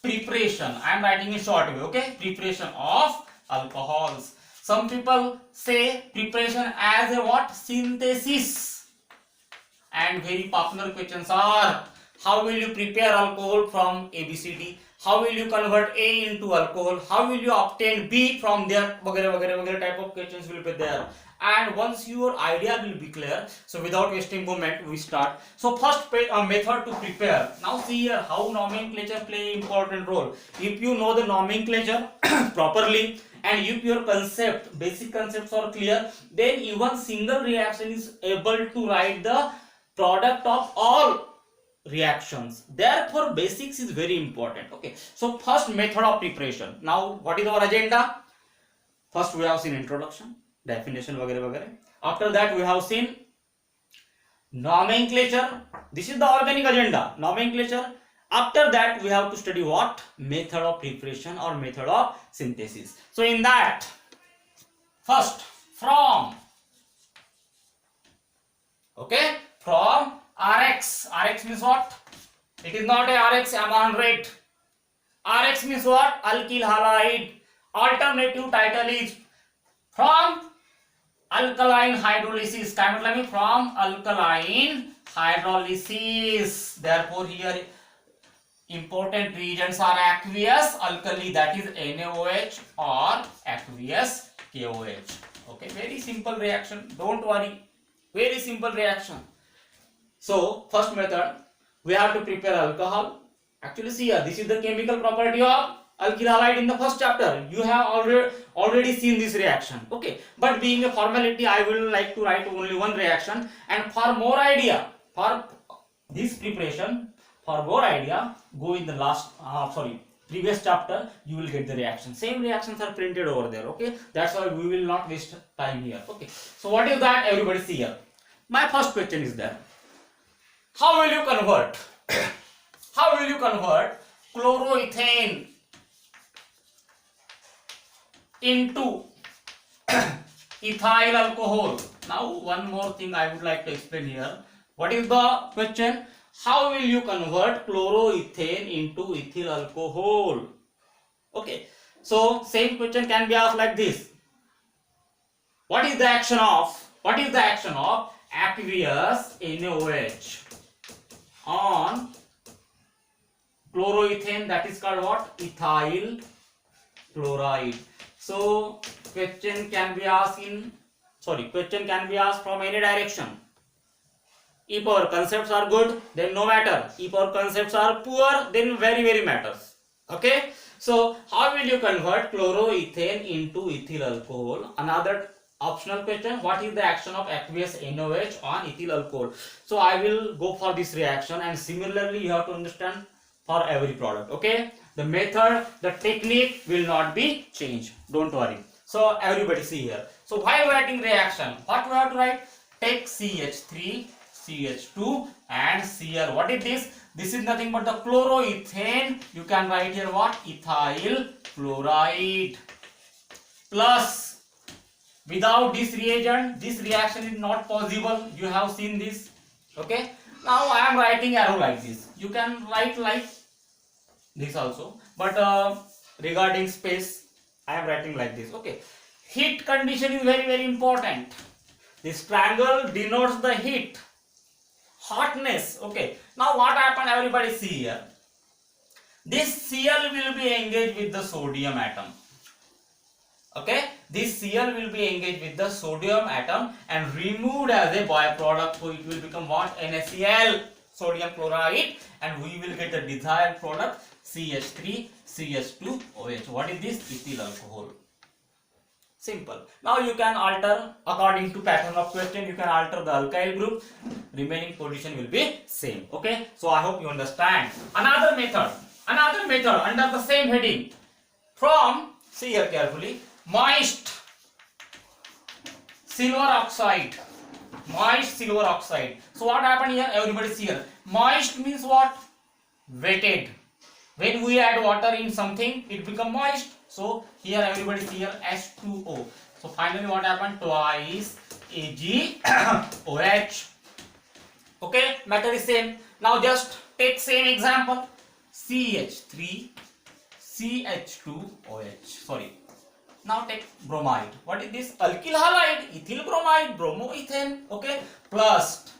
preparation. I am writing in short way. Okay, preparation of alcohols. Some people say preparation as a what? Synthesis. And very popular questions are: how will you prepare alcohol from ABCD? How will you convert A into alcohol? How will you obtain B from there? Vagare type of questions will be there. And once your idea will be clear, so without wasting moment, we start. So first method to prepare. Now see here how nomenclature play important role. If you know the nomenclature properly, and if your basic concepts are clear, then even single reaction is able to write the product of all reactions. Therefore basics is very important. Okay, so first method of preparation. Now what is our agenda? First we have seen introduction, definition vagare. After that we have seen nomenclature. This is the organic agenda, nomenclature. After that we have to study what? Method of preparation or method of synthesis. So in that, first from RX. RX means what? It is not a RX ammonite. RX means what? Alkyl halide. Alternative title is from alkaline hydrolysis. From alkaline hydrolysis. Therefore here important reagents are aqueous alkali, that is NaOH, or aqueous KOH. Okay, very simple reaction. Don't worry. Very simple reaction. So first method, we have to prepare alcohol. Actually see here, this is the chemical property of alkyl halide in the first chapter. You have already seen this reaction. Okay, but being a formality, I will like to write only one reaction. And for more idea, for this preparation, for more idea, go in the previous chapter. You will get the reaction. Same reactions are printed over there. Okay, that's why we will not waste time here. Okay, so what is that? Everybody see here. My first question is there. How will you convert? How will you convert chloroethane into ethyl alcohol? Now one more thing I would like to explain here. What is the question? How will you convert chloroethane into ethyl alcohol? Okay, so same question can be asked like this. What is the action of aqueous NaOH on chloroethane? That is called what? Ethyl chloride. So question can be asked from any direction. If our concepts are good, then no matter. If our concepts are poor, then very matters. Okay, so how will you convert chloroethane into ethyl alcohol? Another optional question: what is the action of aqueous NaOH on ethyl alcohol? So I will go for this reaction, and similarly you have to understand for every product. Okay, the method, the technique will not be changed. Don't worry. So everybody see here. So while writing reaction, what we have to write? Take CH3, CH2 and Cl. What is this? This is nothing but the chloroethane. You can write here what? Ethyl chloride. Plus, without this reagent, this reaction is not possible. You have seen this. Okay. Now I am writing arrow like this. You can write like this also. But regarding space, I am writing like this. Okay. Heat condition is very important. This triangle denotes the heat, hotness. Okay. Now what happened? Everybody see here. This Cl will be engaged with the sodium atom. Okay, this Cl will be engaged with the sodium atom and removed as a byproduct. So it will become what? NaCl, sodium chloride, and we will get the desired product CH3, CH2OH. What is this? Ethyl alcohol. Simple. Now you can alter according to pattern of question. You can alter the alkyl group. Remaining position will be same. Okay. So I hope you understand. Another method under the same heading. From, see here carefully, moist silver oxide. So what happened here? Everybody see here. Moist means what? Wetted. When we add water in something, it become moist. So here everybody see here H2O. So finally what happened? Twice AgOH. Okay, matter is same. Now just take same example. CH3 CH2OH. Sorry. Now take bromide. What is this? Alkyl halide, ethyl bromide, bromoethane. Okay, plus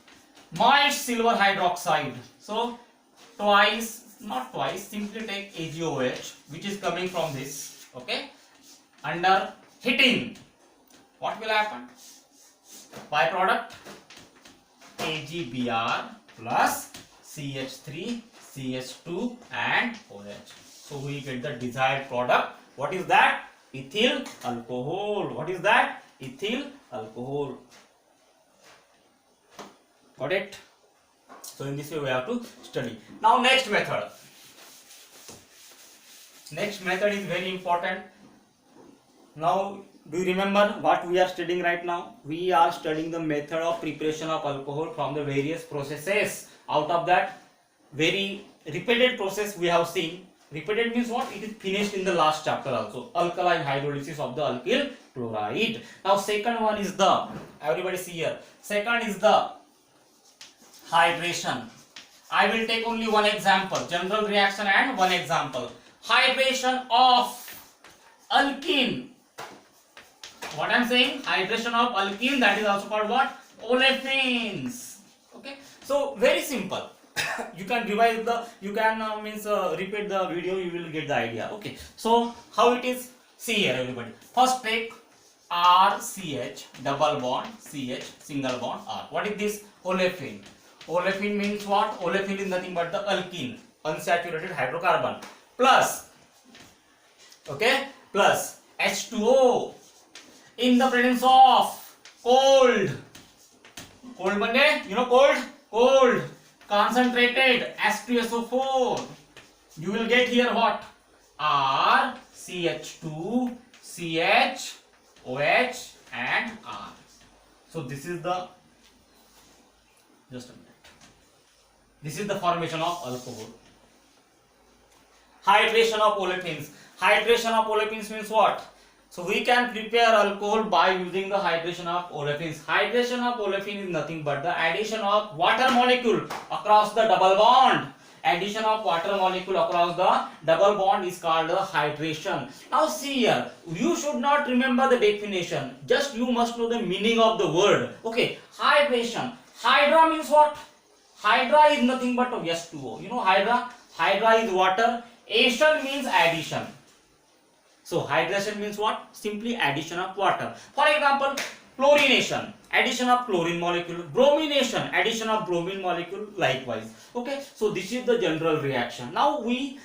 moist silver hydroxide. So twice, not twice, simply take AgOH, which is coming from this. Okay, under heating, what will happen? Byproduct AgBr plus CH3, CH2 and OH. So we get the desired product. What is that? Ethyl alcohol. What is that? Ethyl alcohol. Got it? So in this way we have to study. Now next method. Next method is very important. Now do you remember what we are studying right now? We are studying the method of preparation of alcohol from the various processes. Out of that, very repeated process we have seen. Repeated means what? It is finished in the last chapter also. Alkaline hydrolysis of the alkyl chloride. Now second one is the, everybody see here, second is the hydration. I will take only one example, general reaction and one example. Hydration of alkene. What I am saying? Hydration of alkene, that is also called what? Olefins. Okay. So very simple. You can revise the, you can repeat the video, you will get the idea. Okay, so how it is? See here everybody. First take RCH double bond CH single bond R. What is this? Olefin. Olefin means what? Olefin is nothing but the alkene, unsaturated hydrocarbon, plus, okay, plus H2O in the presence of cold bande, you know, cold concentrated H2SO4. You will get here what? R, CH2, CH, OH and R. So this is the, just a minute. This is the formation of alcohol. Hydration of olefins. Hydration of olefins means what? So we can prepare alcohol by using the hydration of olefins. Hydration of olefin is nothing but the addition of water molecule across the double bond. Addition of water molecule across the double bond is called the hydration. Now see here, you should not remember the definition. Just you must know the meaning of the word. Okay, hydration. Hydra means what? Hydra is nothing but H2O. You know hydra? Hydra is water. Ation means addition. So hydration means what? Simply addition of water. For example, chlorination, addition of chlorine molecule. Bromination, addition of bromine molecule, likewise. Okay, so this is the general reaction. Now we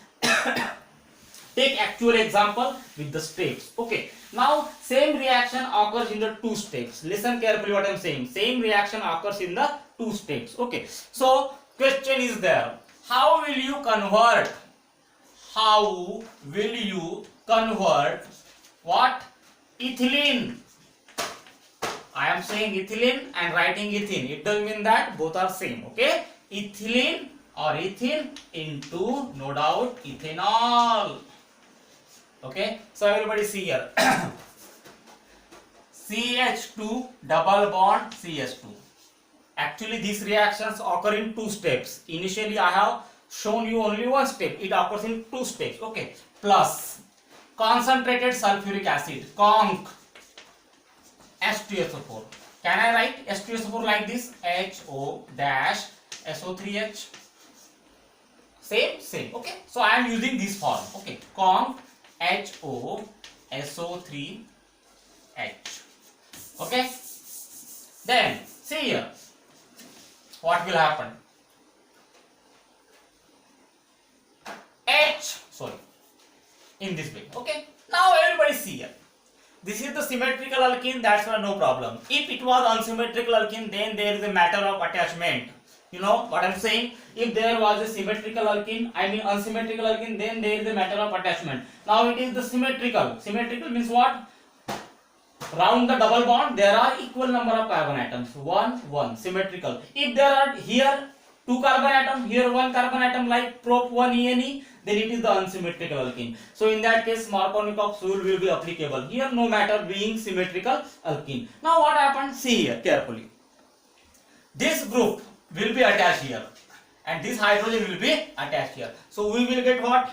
take actual example with the steps. Okay, now same reaction occurs in the two steps. Listen carefully what I am saying. Same reaction occurs in the two steps. Okay, so question is there. How will you convert? How will you convert what? Ethylene. I am saying ethylene and writing ethene. It doesn't mean that both are same. Okay, ethylene or ethene into, no doubt, ethanol. Okay, so everybody see here. CH2 double bond CH2. Actually these reactions occur in two steps. Initially I have shown you only one step. It occurs in two steps. Okay, plus concentrated sulfuric acid, conc, H2SO4. Can I write H2SO4 like this? HO dash SO3H. Same. Okay. So I am using this form. Okay. Conc HO SO3H. Okay. Then see here. What will happen? In this way. Okay. Now everybody see here. This is the symmetrical alkene, that's why no problem. If it was unsymmetrical alkene, then there is a matter of attachment. You know what I'm saying? If there was a symmetrical alkene, I mean unsymmetrical alkene, then there is a matter of attachment. Now it is the symmetrical. Symmetrical means what? Round the double bond, there are equal number of carbon atoms. 1. Symmetrical. If there are here 2 carbon atom, here 1 carbon atom like prop 1 ENE, then it is the unsymmetrical alkene. So in that case, Markovnikov's rule will be applicable. Here no matter being symmetrical alkene. Now what happens? See here carefully. This group will be attached here, and this hydrogen will be attached here. So we will get what?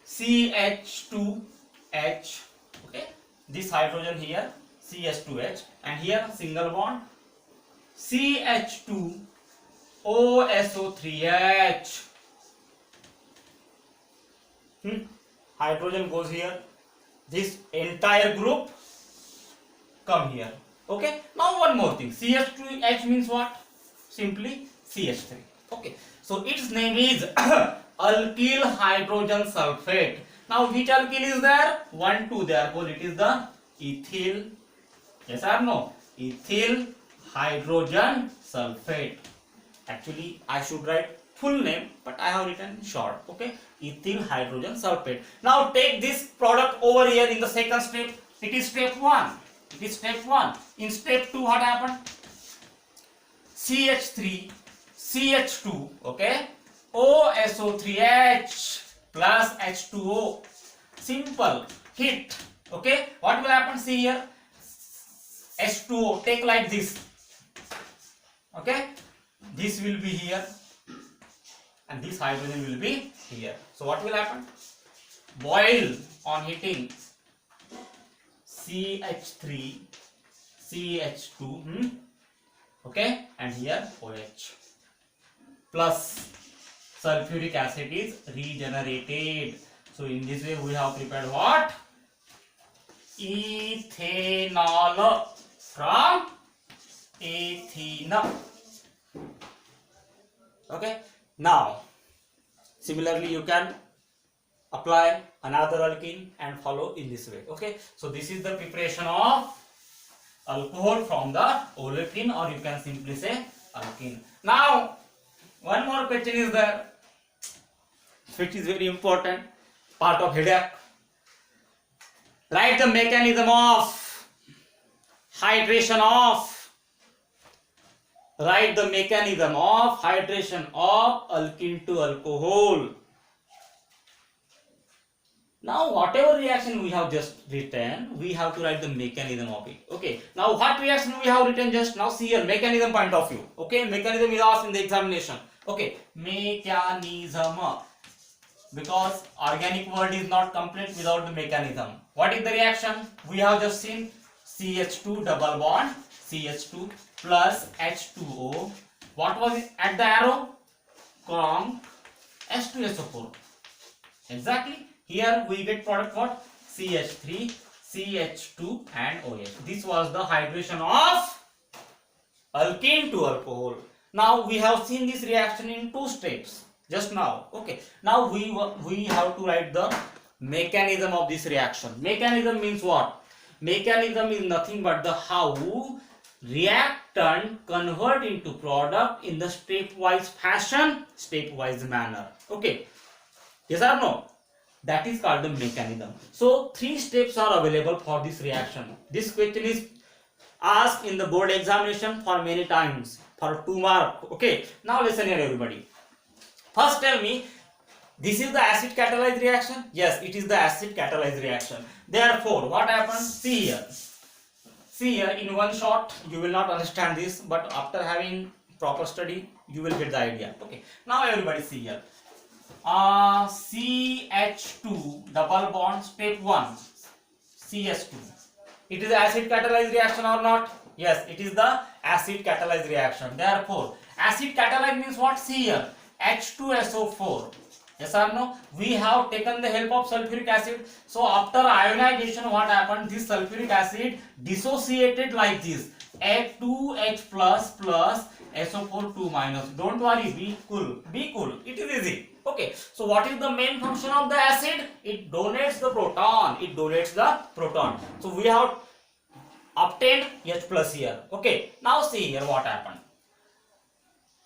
CH2H. Okay. This hydrogen here, CH2H, and here single bond CH2OSO3H. Hydrogen goes here. This entire group come here. Okay. Now one more thing. CH2H means what? Simply CH3. Okay. So its name is alkyl hydrogen sulfate. Now which alkyl is there? 1, 2. Therefore it is the ethyl. Yes or no? Ethyl hydrogen sulfate. Actually I should write full name, but I have written short. Okay. Ethyl hydrogen sulfate. Now take this product over here in the second step. It is step 1. It is step 1. In step 2 what happened? CH3 CH2, okay, OSO3H plus H2O. Simple. Hit. Okay. What will happen? See here. H2O. Take like this. Okay. This will be here, and this hydrogen will be here. So what will happen? Boil on heating. CH3 CH2. Okay, and here OH plus sulfuric acid is regenerated. So in this way we have prepared what? Ethanol from ethene. Okay. Now similarly you can apply another alkene and follow in this way. Okay. So this is the preparation of alcohol from the olefin, or you can simply say alkene. Now one more question is there, which is very important part of headache. Write the mechanism of hydration of alkene to alcohol. Now whatever reaction we have just written, we have to write the mechanism of it. Okay. Now what reaction we have written just now? See here, mechanism point of view. Okay. Mechanism is asked in the examination. Okay. Mechanism. Because organic word is not complete without the mechanism. What is the reaction? We have just seen CH2 double bond CH2 plus H2O. What was it at the arrow? Conc H2SO4. Exactly. Here we get product what? CH3, CH2 and OH. This was the hydration of alkene to alcohol. Now we have seen this reaction in 2 steps just now. Okay. Now we have to write the mechanism of this reaction. Mechanism means what? Mechanism is nothing but the how reactant convert into product in the stepwise fashion, stepwise manner. Okay. Yes or no? That is called the mechanism. So 3 steps are available for this reaction. This question is asked in the board examination for many times for 2 marks. Okay. Now listen here everybody. First tell me, this is the acid catalyzed reaction? Yes, it is the acid catalyzed reaction. Therefore, what happens? See here. See here, in one shot you will not understand this, but after having proper study you will get the idea. Okay. Now everybody see here. CH2 double bond step 1 CH2. It is acid catalyzed reaction or not? Yes, it is the acid catalyzed reaction. Therefore, acid catalyzed means what? See here, H2SO4. Yes or no? We have taken the help of sulfuric acid. So after ionization, what happened? This sulfuric acid dissociated like this: A2H plus plus SO4 2 minus. Don't worry, be cool. Be cool. It is easy. Okay. So what is the main function of the acid? It donates the proton. It donates the proton. So we have obtained H plus here. Okay. Now see here what happened.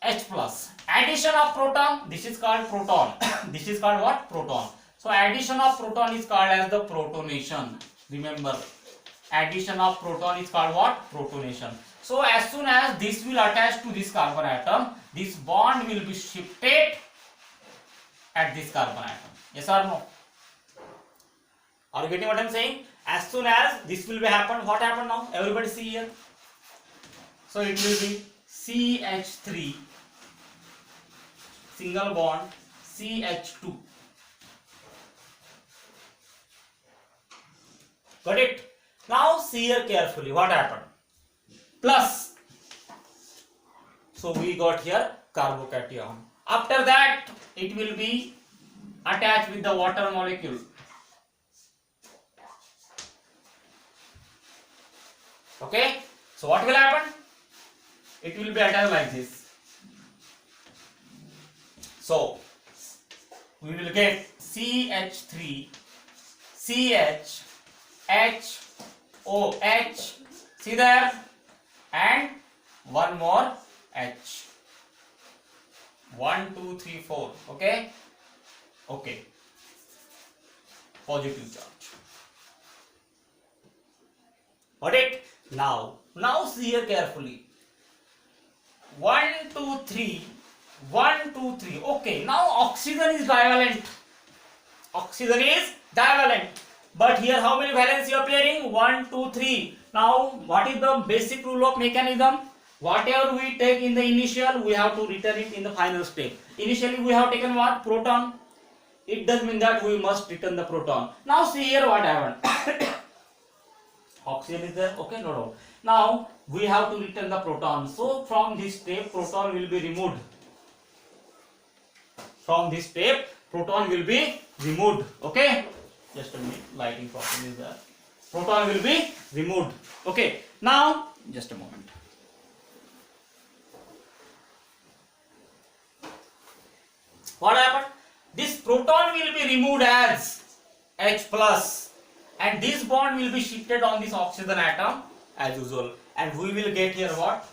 H plus. Addition of proton, this is called proton. This is called what? Proton. So addition of proton is called as the protonation. Remember, addition of proton is called what? Protonation. So as soon as this will attach to this carbon atom, this bond will be shifted at this carbon atom. Yes or no? Are you getting what I am saying? As soon as this will be happen, what happened now? Everybody see here. So it will be CH3 single bond CH2. Got it? Now see here carefully what happened. Plus. So we got here carbocation. After that it will be attached with the water molecule. Okay? So what will happen? It will be attached like this. So we will get CH3 CH H O H, see there, and one more H. 1 2 3 4. Okay. Okay. Positive charge. Got it? Now see here carefully. 1 2 3. 1 2 3. Okay. Now oxygen is divalent. Oxygen is divalent. But here how many valency appearing? 1 2 3. Now what is the basic rule of mechanism? Whatever we take in the initial, we have to return it in the final step. Initially we have taken what? Proton. It does mean that we must return the proton. Now see here what happened. Oxygen is there. Okay, no doubt. Now we have to return the proton. So from this step, proton will be removed. From this step, proton will be removed. Okay. Just a minute. Lighting problem is there. Proton will be removed. Okay. Now, just a moment. What happened? This proton will be removed as H plus, and this bond will be shifted on this oxygen atom as usual, and we will get here what?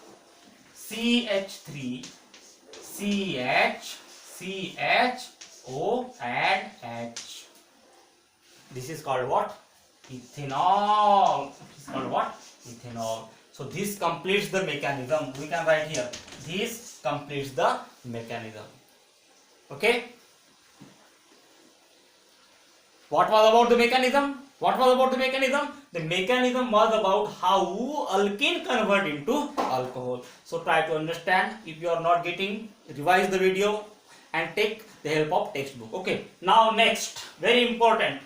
CH3 CH CH O and H. This is called what? Ethanol. This is called what? Ethanol. So this completes the mechanism. We can write here. This completes the mechanism. Okay. What was about the mechanism? What was about the mechanism? The mechanism was about how alkene convert into alcohol. So try to understand. If you are not getting, revise the video and take the help of textbook. Okay. Now next, very important.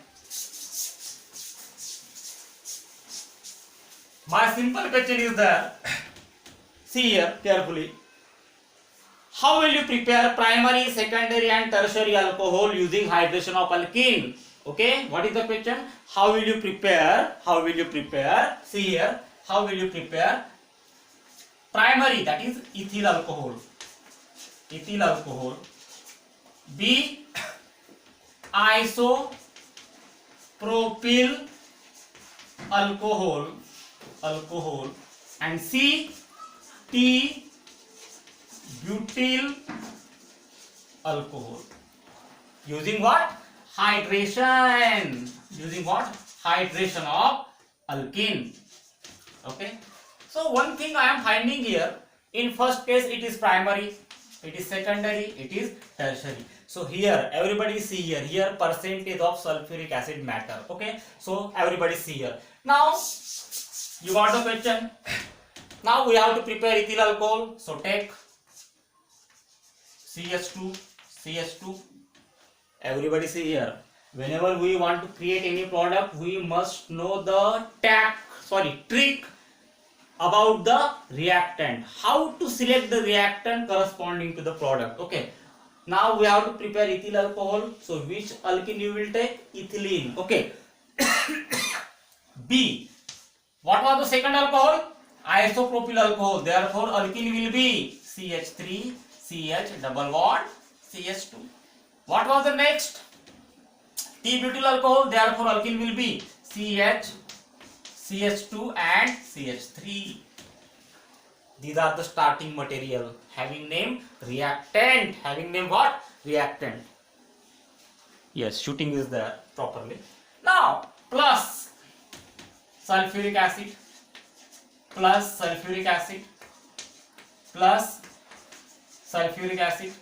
My simple question is there. See here carefully. How will you prepare primary, secondary and tertiary alcohol using hydration of alkene? Okay, what is the question? How will you prepare? How will you prepare? See here. How will you prepare primary, that is ethyl alcohol. Ethyl alcohol. B, isopropyl alcohol. And C, T butyl alcohol. Using what? Hydration. Using what? Hydration of alkene. Okay. So one thing I am finding here, in first case it is primary, it is secondary, it is tertiary. So here everybody see here, here percentage of sulfuric acid matter. Okay. So everybody see here. Now you got the question. Now we have to prepare ethyl alcohol. So take CH2. Everybody see here. Whenever we want to create any product, we must know the trick about the reactant, how to select the reactant corresponding to the product. Okay, now we have to prepare ethyl alcohol. So which alkene you will take? Ethylene. Okay. B, what was the second alcohol? Isopropyl alcohol. Therefore alkene will be CH3 CH double bond CH2. What was the next? T-butyl alcohol. Therefore alkene will be CH CH2 and CH3. These are the starting material having name reactant. Having name what? Reactant. Yes, shooting is there properly. Now plus sulfuric acid, plus sulfuric acid, plus sulfuric acid.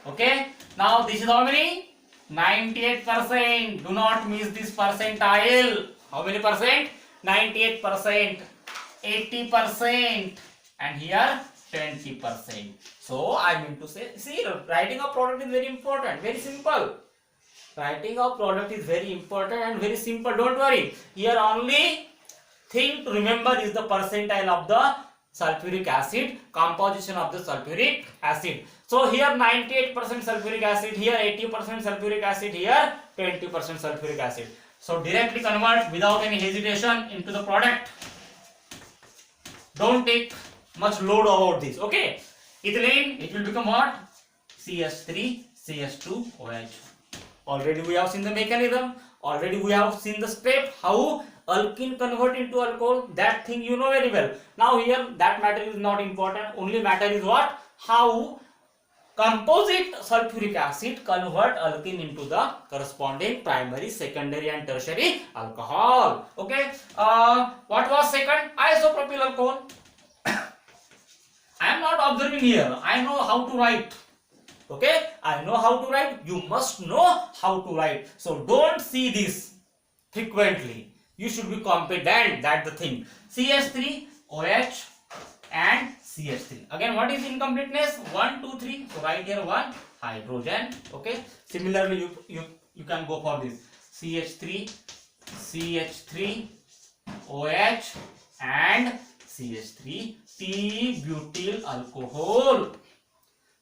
Okay, now this is how many? 98%. Do not miss this percentile. How many percent? 98%, 80%, and here 20%. So I mean to say, see, writing a product is very important, very simple. Writing a product is very important and very simple. Don't worry. Here only thing to remember is the percentile of the sulfuric acid, composition of the sulfuric acid. So here 98% sulfuric acid, here 80% sulfuric acid, here 20% sulfuric acid. So directly convert without any hesitation into the product. Don't take much load about this. Okay, ethylene, it will become what? CH3 CH2 OH. Already we have seen the mechanism. Already we have seen the step how alkene convert into alcohol. That thing you know very well. Now here that matter is not important. Only matter is what? How composite sulfuric acid convert alkene into the corresponding primary, secondary and tertiary alcohol. Okay. What was second? Isopropyl alcohol. I am not observing here. I know how to write. Okay, I know how to write. You must know how to write. So don't see this frequently. You should be competent. That's the thing. CH3 OH and CH3. Again, what is incompleteness? 1, 2, 3. So write here 1 hydrogen. Okay. Similarly, you can go for this CH3 CH3 OH and CH3 T-butyl alcohol.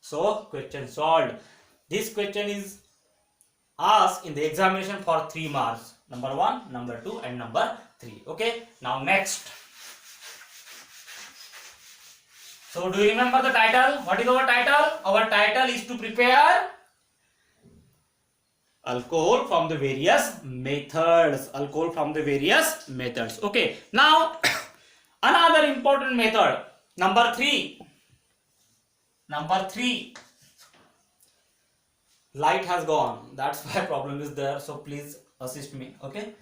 So question solved. This question is asked in the examination for 3 marks. Number 1, number 2 and number 3. Okay. Now next. So do you remember the title? What is our title? Our title is to prepare alcohol from the various methods. Alcohol from the various methods. Okay. Now another important method. Number 3. Number 3. Light has gone. That's why problem is there. So please assist me. Okay.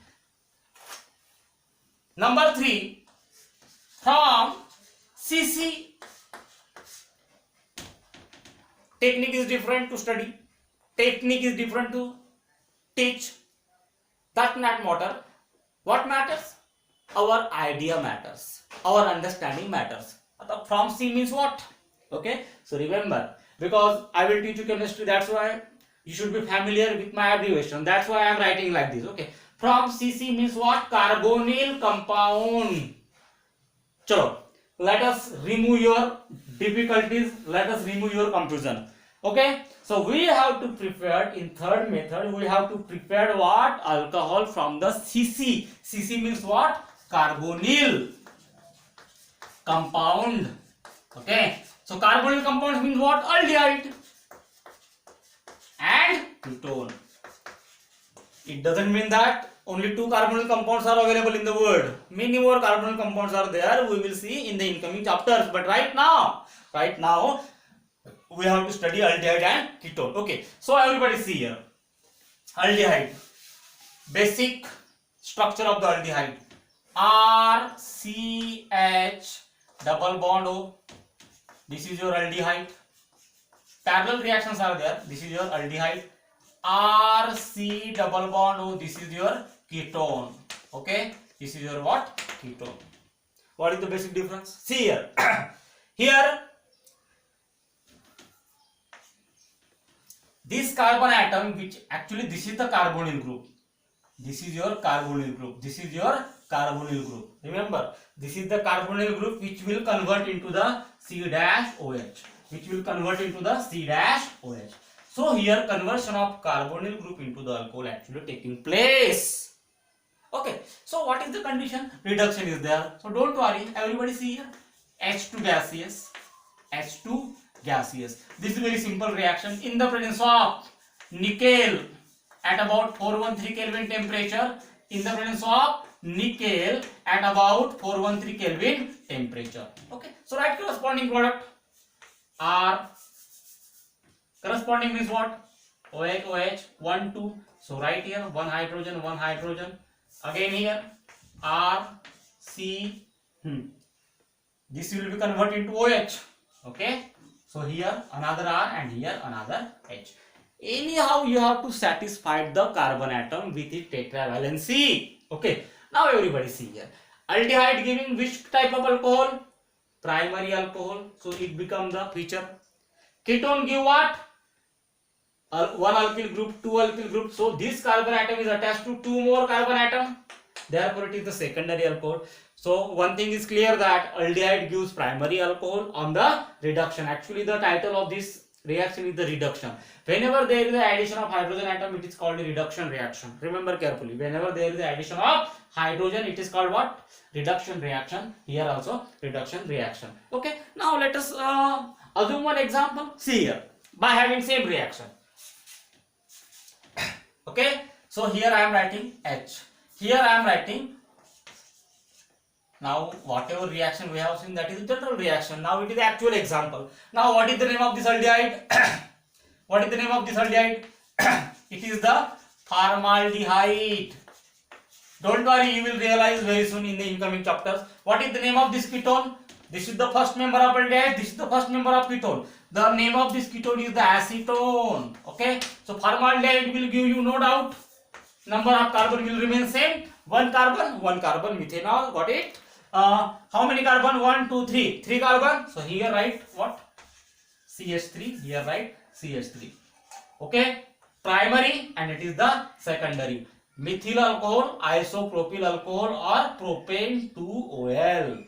Number 3. From CC. Technique is different to study. Technique is different to teach. That not matter. What matters? Our idea matters. Our understanding matters. From C means what? Okay, so remember, because I will teach you chemistry, that's why you should be familiar with my abbreviation. That's why I am writing like this. Okay, from CC means what? Carbonyl compound. Chalo, let us remove your difficulties. Let us remove your confusion. Okay, so we have to prepare in third method. We have to prepare what? Alcohol from the CC. CC means what? Carbonyl compound. Okay. So carbonyl compounds means what? Aldehyde and ketone. It doesn't mean that only 2 carbonyl compounds are available in the world. Many more carbonyl compounds are there. We will see in the incoming chapters. But right now we have to study aldehyde and ketone. Okay. So everybody see here. Aldehyde. Basic structure of the aldehyde. RCH double bond O. This is your aldehyde. Parallel reactions are there. This is your aldehyde. RC double bond O. This is your ketone. Okay. This is your what? Ketone. What is the basic difference? See here. Here, this carbon atom, which actually this is the carbonyl group. This is your carbonyl group. This is your carbonyl group. Remember, this is the carbonyl group which will convert into the C-OH. Which will convert into the C-OH. So here conversion of carbonyl group into the alcohol actually taking place. Okay. So what is the condition? Reduction is there. So don't worry. Everybody see here. H2 gaseous. H2 gaseous. This is a very simple reaction in the presence of nickel at about 413 Kelvin temperature, in the presence of nickel at about 413 Kelvin temperature. Okay, so write corresponding product. R corresponding means what? OH, OH, 1, 2. So write here 1 hydrogen, 1 hydrogen. Again here R, C. This will be converted into OH. Okay, so here another R and here another H. Anyhow, you have to satisfy the carbon atom with its tetravalency. Okay, now everybody see here. Aldehyde giving which type of alcohol? Primary alcohol. So it becomes the feature. Ketone give what? One alkyl group, two alkyl group. So this carbon atom is attached to two more carbon atom. Therefore, it is the secondary alcohol. So one thing is clear that aldehyde gives primary alcohol on the reduction. Actually, the title of this reaction is the reduction. Whenever there is the addition of hydrogen atom, it is called a reduction reaction. Remember carefully. Whenever there is the addition of hydrogen, it is called what? Reduction reaction. Here also reduction reaction. Okay. Now let us assume one example. See here. By having same reaction. Okay. So here I am writing H. Here I am writing. Now whatever reaction we have seen, that is the general reaction. Now it is the actual example. Now what is the name of this aldehyde? What is the name of this aldehyde? It is the formaldehyde. Don't worry, you will realize very soon in the incoming chapters. What is the name of this ketone? This is the first member of aldehyde. This is the first member of ketone. The name of this ketone is the acetone. Okay. So formaldehyde will give you no doubt. Number of carbon will remain same. One carbon, methanol. Got it? How many carbon? 1, 2, 3. 3 carbon. So here write what? CH3. Here write CH3. Okay. Primary and it is the secondary. Methyl alcohol, isopropyl alcohol or propane 2OL.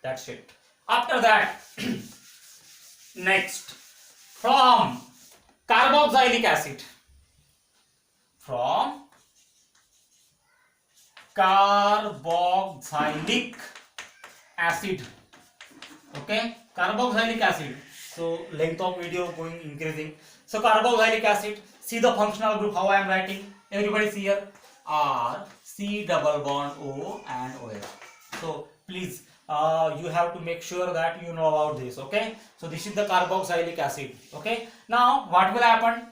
That's it. After that, next, from carboxylic acid. From carboxylic acid. Okay, carboxylic acid. So length of video going increasing. So carboxylic acid. See the functional group how I am writing. Everybody see here. R C double bond O and OH. So please you have to make sure that you know about this. Okay. So this is the carboxylic acid. Okay. Now what will happen?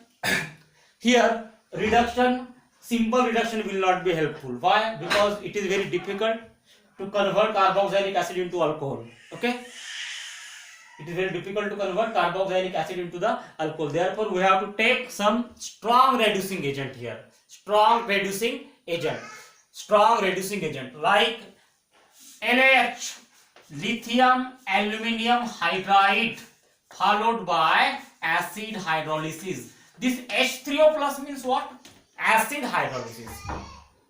Here reduction. Simple reduction will not be helpful. Why? Because it is very difficult to convert carboxylic acid into alcohol. Okay? It is very difficult to convert carboxylic acid into the alcohol. Therefore, we have to take some strong reducing agent here. Strong reducing agent like LH, lithium aluminium hydride, followed by acid hydrolysis. This H3O plus means what? Acid hydrolysis.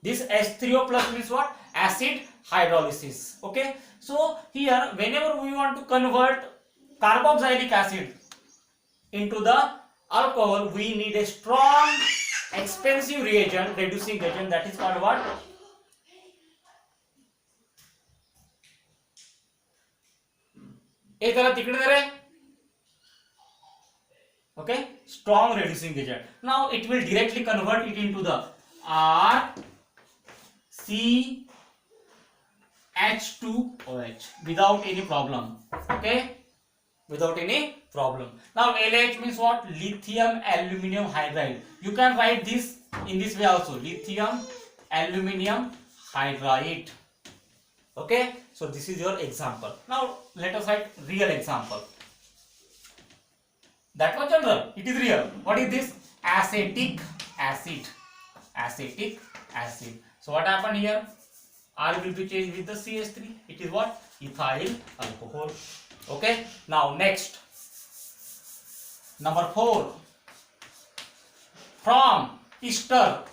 This H3O plus means what? Acid hydrolysis. Okay. So here whenever we want to convert carboxylic acid into the alcohol, we need a strong expensive reagent, reducing agent, that is called what? Okay, strong reducing agent. Now it will directly convert it into the RCH2OH without any problem. Okay, without any problem. Now LH means what? Lithium aluminium hydride. You can write this in this way also, lithium aluminium hydride. Okay, so this is your example. Now let us write real example. That was general, it is real. What is this? Acetic acid. Acetic acid. So what happened here? R will be changed with the CH3. It is what? Ethyl alcohol. Okay. Now next, number 4. From ester.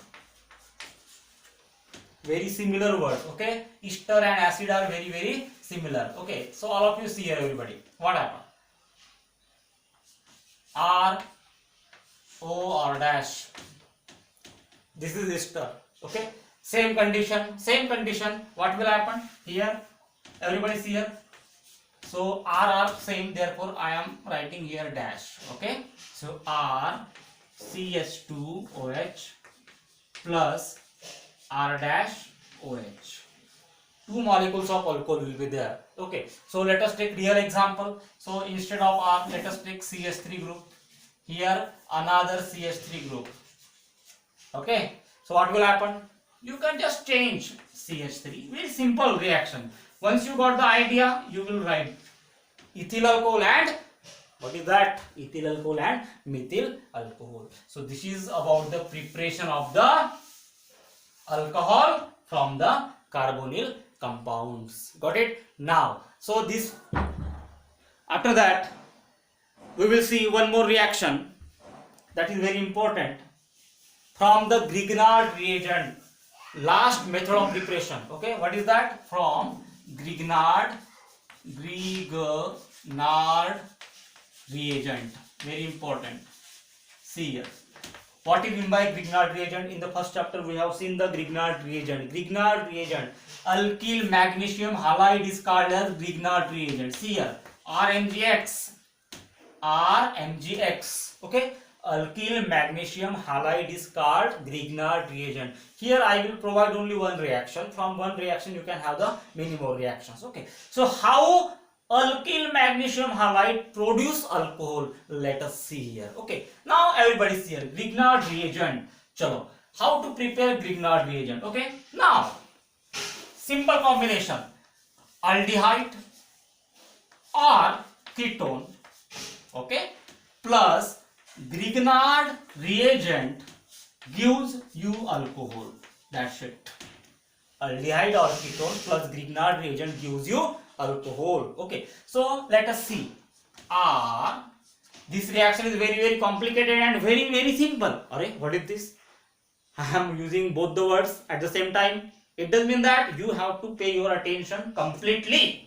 very similar words. Okay, ester and acid are very similar. Okay, so all of you see here, everybody, what happened? R O R dash. This is ester. Okay, same condition. What will happen here? Everybody see here. So R are same, therefore I am writing here dash. Okay, so R CH2OH plus R dash OH. Two molecules of alcohol will be there. Okay, so let us take real example. So instead of R, let us take CH3 group. Here another CH3 group. Okay, so what will happen? You can just change CH3. Very simple reaction. Once you got the idea, you will write ethyl alcohol and what is that? Ethyl alcohol and methyl alcohol. So this is about the preparation of the alcohol from the carbonyl compounds. Got it? Now, so this, after that we will see one more reaction that is very important from the Grignard reagent. Last method of preparation. Okay, what is that? From Grignard reagent. Very important. See here. What is meant by Grignard reagent? In the first chapter we have seen the Grignard reagent. Grignard reagent. Alkyl magnesium halide is called as Grignard reagent. See here. RMgX. Okay. Alkyl magnesium halide is called Grignard reagent. Here I will provide only one reaction. From one reaction you can have the many more reactions. Okay. So how alkyl magnesium halide produce alcohol? Let us see here. Okay. Now everybody see here. Grignard reagent. Chalo. How to prepare Grignard reagent? Okay. Now simple combination. Aldehyde or ketone. Okay. Plus Grignard reagent gives you alcohol. That's it. Aldehyde or ketone plus Grignard reagent gives you alcohol. Okay. So let us see. This reaction is very complicated and very simple. Arey, what is this? I am using both the words at the same time. It does mean that you have to pay your attention completely.